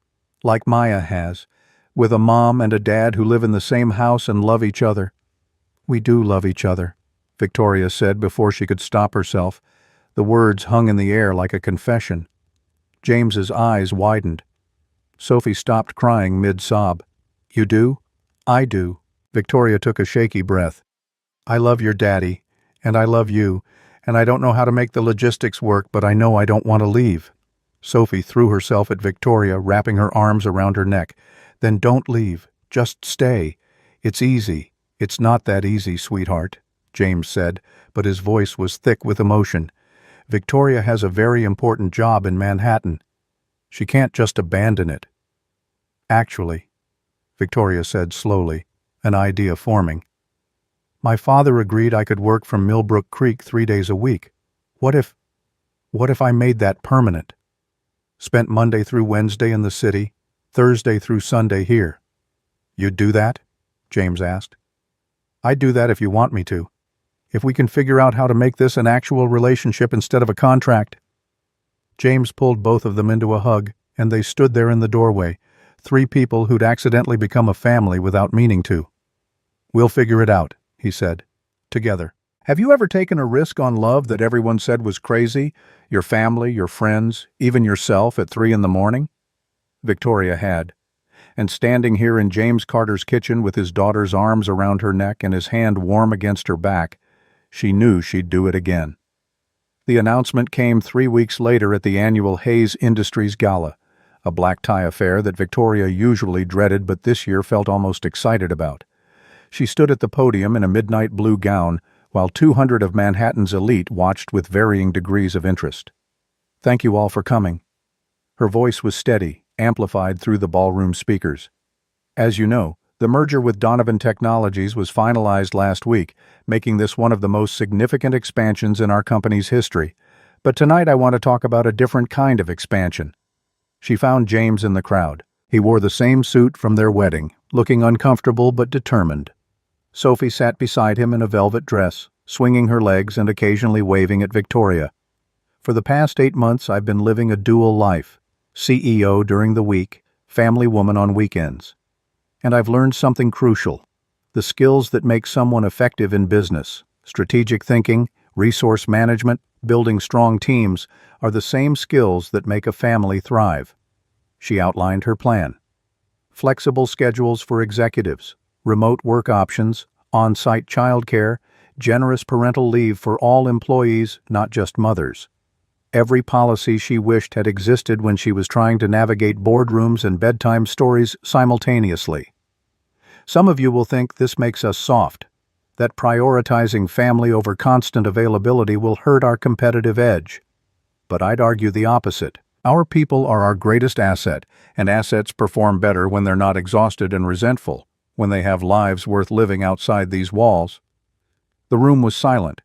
Like Maya has, with a mom and a dad who live in the same house and love each other. We do love each other, Victoria said before she could stop herself. The words hung in the air like a confession. James's eyes widened. Sophie stopped crying mid-sob. You do? I do. Victoria took a shaky breath. I love your daddy, and I love you, and I don't know how to make the logistics work, but I know I don't want to leave. Sophie threw herself at Victoria, wrapping her arms around her neck. Then don't leave. Just stay. It's easy. It's not that easy, sweetheart, James said, but his voice was thick with emotion. Victoria has a very important job in Manhattan. She can't just abandon it. Actually, Victoria said slowly, an idea forming. My father agreed I could work from Millbrook Creek 3 days a week. What if I made that permanent? Spent Monday through Wednesday in the city, Thursday through Sunday here. You'd do that? James asked. I'd do that if you want me to. If we can figure out how to make this an actual relationship instead of a contract. James pulled both of them into a hug, and they stood there in the doorway, 3 people who'd accidentally become a family without meaning to. We'll figure it out, he said. Together. Have you ever taken a risk on love that everyone said was crazy? Your family, your friends, even yourself at 3 a.m? Victoria had. And standing here in James Carter's kitchen with his daughter's arms around her neck and his hand warm against her back, she knew she'd do it again. The announcement came 3 weeks later at the annual Hayes Industries Gala, a black tie affair that Victoria usually dreaded but this year felt almost excited about. She stood at the podium in a midnight blue gown, while 200 of Manhattan's elite watched with varying degrees of interest. Thank you all for coming. Her voice was steady, amplified through the ballroom speakers. As you know, the merger with Donovan Technologies was finalized last week, making this one of the most significant expansions in our company's history. But tonight I want to talk about a different kind of expansion. She found James in the crowd. He wore the same suit from their wedding, looking uncomfortable but determined. Sophie sat beside him in a velvet dress, swinging her legs and occasionally waving at Victoria. For the past 8 months I've been living a dual life, CEO during the week, family woman on weekends. And I've learned something crucial. The skills that make someone effective in business, strategic thinking, resource management, building strong teams, are the same skills that make a family thrive. She outlined her plan. Flexible schedules for executives, remote work options, on-site childcare, generous parental leave for all employees, not just mothers. Every policy she wished had existed when she was trying to navigate boardrooms and bedtime stories simultaneously. Some of you will think this makes us soft, that prioritizing family over constant availability will hurt our competitive edge. But I'd argue the opposite. Our people are our greatest asset, and assets perform better when they're not exhausted and resentful, when they have lives worth living outside these walls. The room was silent.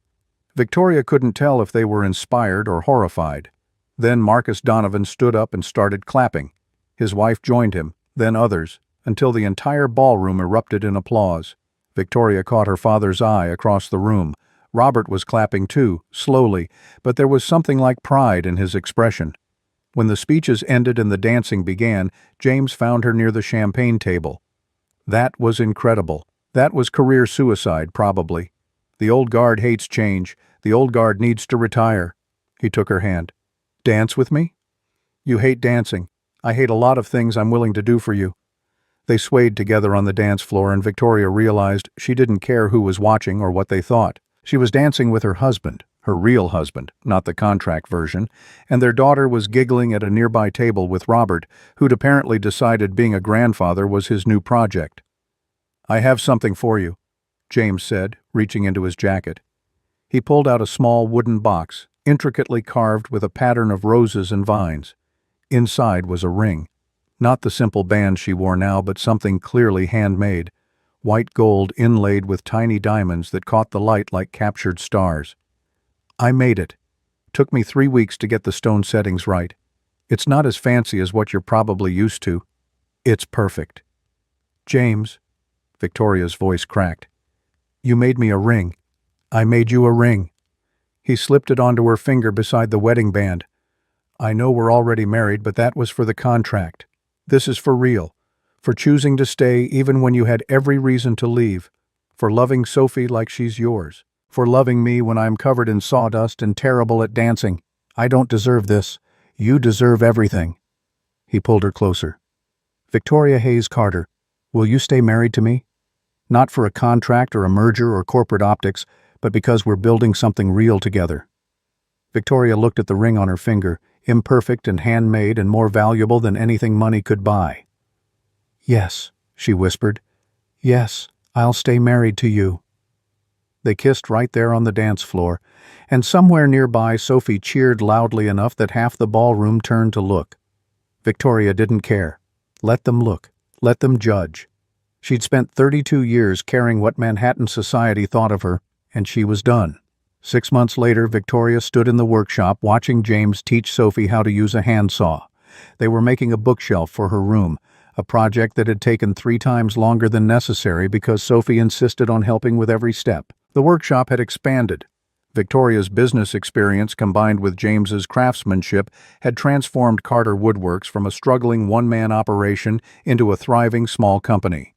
Victoria couldn't tell if they were inspired or horrified. Then Marcus Donovan stood up and started clapping. His wife joined him, then others, until the entire ballroom erupted in applause. Victoria caught her father's eye across the room. Robert was clapping too, slowly, but there was something like pride in his expression. When the speeches ended and the dancing began, James found her near the champagne table. That was incredible. That was career suicide, probably. The old guard hates change. The old guard needs to retire. He took her hand. Dance with me? You hate dancing. I hate a lot of things I'm willing to do for you. They swayed together on the dance floor, and Victoria realized she didn't care who was watching or what they thought. She was dancing with her husband, her real husband, not the contract version, and their daughter was giggling at a nearby table with Robert, who'd apparently decided being a grandfather was his new project. "I have something for you," James said, reaching into his jacket. He pulled out a small wooden box, intricately carved with a pattern of roses and vines. Inside was a ring. Not the simple band she wore now, but something clearly handmade. White gold inlaid with tiny diamonds that caught the light like captured stars. "I made it. Took me 3 weeks to get the stone settings right. It's not as fancy as what you're probably used to. It's perfect." "James," Victoria's voice cracked, "you made me a ring. I made you a ring." He slipped it onto her finger beside the wedding band. "I know we're already married, but that was for the contract. This is for real. For choosing to stay even when you had every reason to leave. For loving Sophie like she's yours. For loving me when I'm covered in sawdust and terrible at dancing. I don't deserve this. You deserve everything." He pulled her closer. "Victoria Hayes Carter, will you stay married to me? Not for a contract or a merger or corporate optics, but because we're building something real together." Victoria looked at the ring on her finger, imperfect and handmade and more valuable than anything money could buy. "Yes," she whispered. "Yes, I'll stay married to you." They kissed right there on the dance floor, and somewhere nearby Sophie cheered loudly enough that half the ballroom turned to look. Victoria didn't care. Let them look. Let them judge. She'd spent 32 years caring what Manhattan society thought of her, and she was done. 6 months later, Victoria stood in the workshop watching James teach Sophie how to use a handsaw. They were making a bookshelf for her room, a project that had taken 3 times longer than necessary because Sophie insisted on helping with every step. The workshop had expanded. Victoria's business experience combined with James's craftsmanship had transformed Carter Woodworks from a struggling one-man operation into a thriving small company.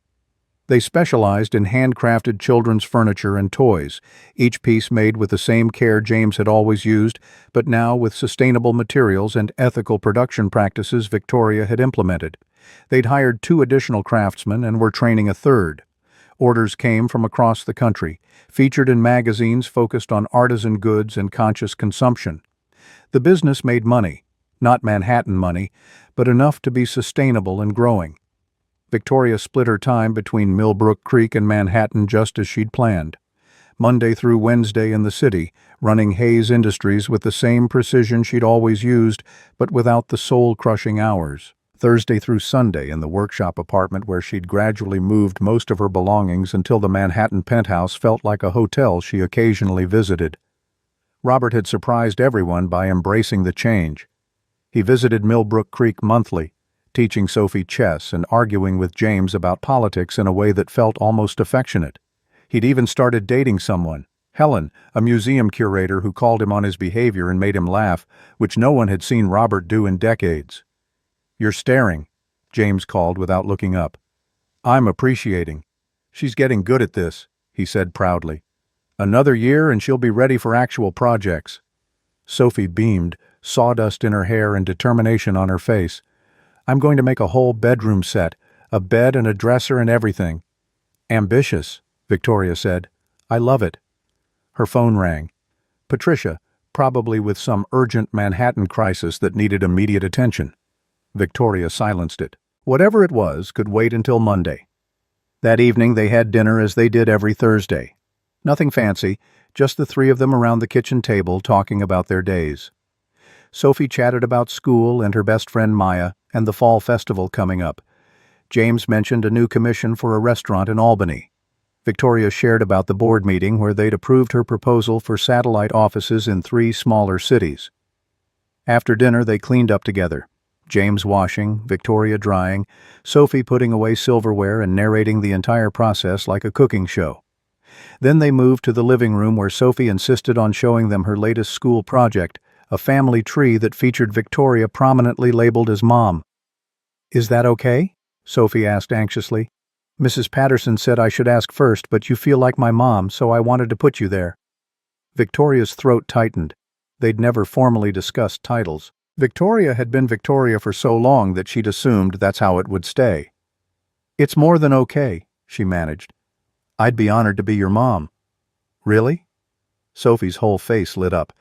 They specialized in handcrafted children's furniture and toys, each piece made with the same care James had always used, but now with sustainable materials and ethical production practices Victoria had implemented. They'd hired 2 additional craftsmen and were training a third. Orders came from across the country, featured in magazines focused on artisan goods and conscious consumption. The business made money, not Manhattan money, but enough to be sustainable and growing. Victoria split her time between Millbrook Creek and Manhattan just as she'd planned. Monday through Wednesday in the city, running Hayes Industries with the same precision she'd always used, but without the soul-crushing hours. Thursday through Sunday in the workshop apartment where she'd gradually moved most of her belongings until the Manhattan penthouse felt like a hotel she occasionally visited. Robert had surprised everyone by embracing the change. He visited Millbrook Creek monthly, teaching Sophie chess and arguing with James about politics in a way that felt almost affectionate. He'd even started dating someone, Helen, a museum curator who called him on his behavior and made him laugh, which no one had seen Robert do in decades. "You're staring," James called without looking up. "I'm appreciating. She's getting good at this," he said proudly. "Another year and she'll be ready for actual projects." Sophie beamed, sawdust in her hair and determination on her face. "I'm going to make a whole bedroom set, a bed and a dresser and everything." "Ambitious," Victoria said. "I love it." Her phone rang. Patricia, probably with some urgent Manhattan crisis that needed immediate attention. Victoria silenced it. Whatever it was could wait until Monday. That evening they had dinner as they did every Thursday. Nothing fancy, just the 3 of them around the kitchen table talking about their days. Sophie chatted about school and her best friend Maya and the fall festival coming up. James mentioned a new commission for a restaurant in Albany. Victoria shared about the board meeting where they'd approved her proposal for satellite offices in 3 smaller cities. After dinner they cleaned up together. James washing, Victoria drying, Sophie putting away silverware and narrating the entire process like a cooking show. Then they moved to the living room where Sophie insisted on showing them her latest school project, a family tree that featured Victoria prominently labeled as Mom. "Is that okay?" Sophie asked anxiously. "Mrs. Patterson said I should ask first, but you feel like my mom, so I wanted to put you there." Victoria's throat tightened. They'd never formally discussed titles. Victoria had been Victoria for so long that she'd assumed that's how it would stay. "It's more than okay," she managed. "I'd be honored to be your mom." "Really?" Sophie's whole face lit up.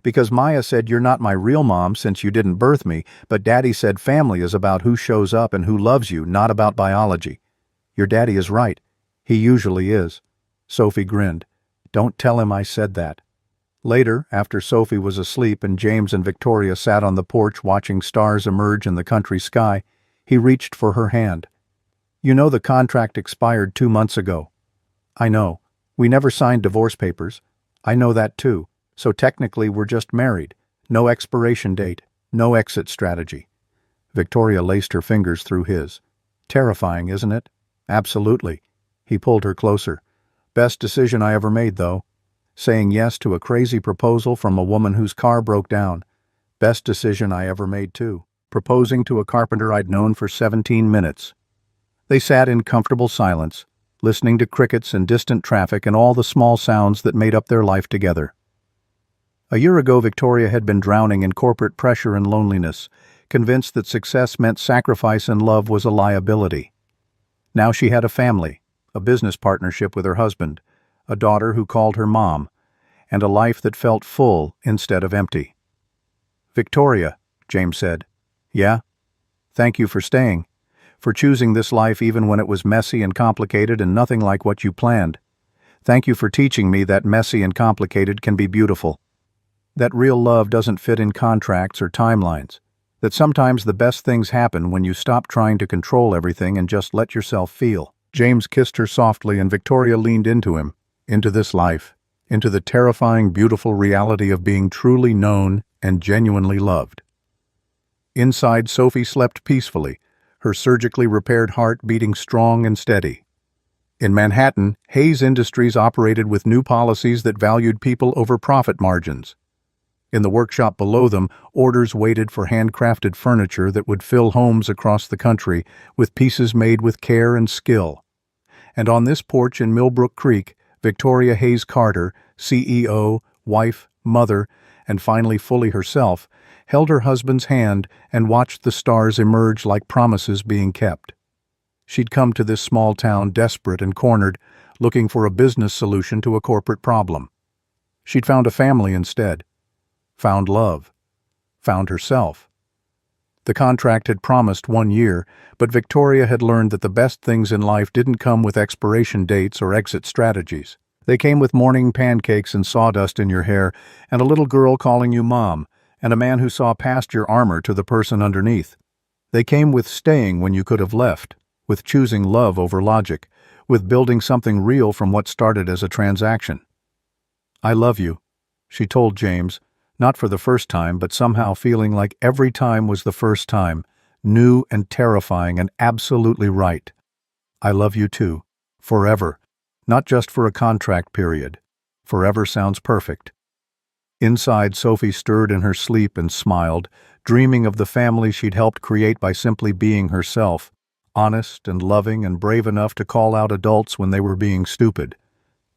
Because Maya said you're not my real mom since you didn't birth me, but Daddy said family is about who shows up and who loves you, not about biology. Your daddy is right. He usually is. Sophie grinned. Don't tell him I said that. Later, after Sophie was asleep and James and Victoria sat on the porch watching stars emerge in the country sky, he reached for her hand. You know the contract expired 2 months ago. I know. We never signed divorce papers. I know that too. So technically we're just married. No expiration date. No exit strategy. Victoria laced her fingers through his. Terrifying, isn't it? Absolutely. He pulled her closer. Best decision I ever made, though. Saying yes to a crazy proposal from a woman whose car broke down. Best decision I ever made, too. Proposing to a carpenter I'd known for 17 minutes. They sat in comfortable silence, listening to crickets and distant traffic and all the small sounds that made up their life together. A year ago, Victoria had been drowning in corporate pressure and loneliness, convinced that success meant sacrifice and love was a liability. Now she had a family, a business partnership with her husband, a daughter who called her mom, and a life that felt full instead of empty. Victoria, James said. Yeah? Thank you for staying, for choosing this life even when it was messy and complicated and nothing like what you planned. Thank you for teaching me that messy and complicated can be beautiful. That real love doesn't fit in contracts or timelines. That sometimes the best things happen when you stop trying to control everything and just let yourself feel. James kissed her softly and Victoria leaned into him, into this life, into the terrifying, beautiful reality of being truly known and genuinely loved. Inside, Sophie slept peacefully, her surgically repaired heart beating strong and steady. In Manhattan, Hayes Industries operated with new policies that valued people over profit margins. In the workshop below them, orders waited for handcrafted furniture that would fill homes across the country with pieces made with care and skill. And on this porch in Millbrook Creek, Victoria Hayes Carter, CEO, wife, mother, and finally fully herself, held her husband's hand and watched the stars emerge like promises being kept. She'd come to this small town desperate and cornered, looking for a business solution to a corporate problem. She'd found a family instead. Found love. Found herself. The contract had promised 1 year, but Victoria had learned that the best things in life didn't come with expiration dates or exit strategies. They came with morning pancakes and sawdust in your hair, and a little girl calling you mom, and a man who saw past your armor to the person underneath. They came with staying when you could have left, with choosing love over logic, with building something real from what started as a transaction. I love you, she told James, not for the first time, but somehow feeling like every time was the first time, new and terrifying and absolutely right. I love you too, forever, not just for a contract period. Forever sounds perfect. Inside, Sophie stirred in her sleep and smiled, dreaming of the family she'd helped create by simply being herself, honest and loving and brave enough to call out adults when they were being stupid.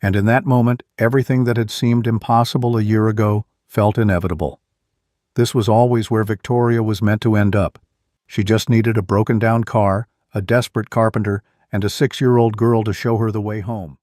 And in that moment, everything that had seemed impossible a year ago felt inevitable. This was always where Victoria was meant to end up. She just needed a broken-down car, a desperate carpenter, and a 6-year-old girl to show her the way home.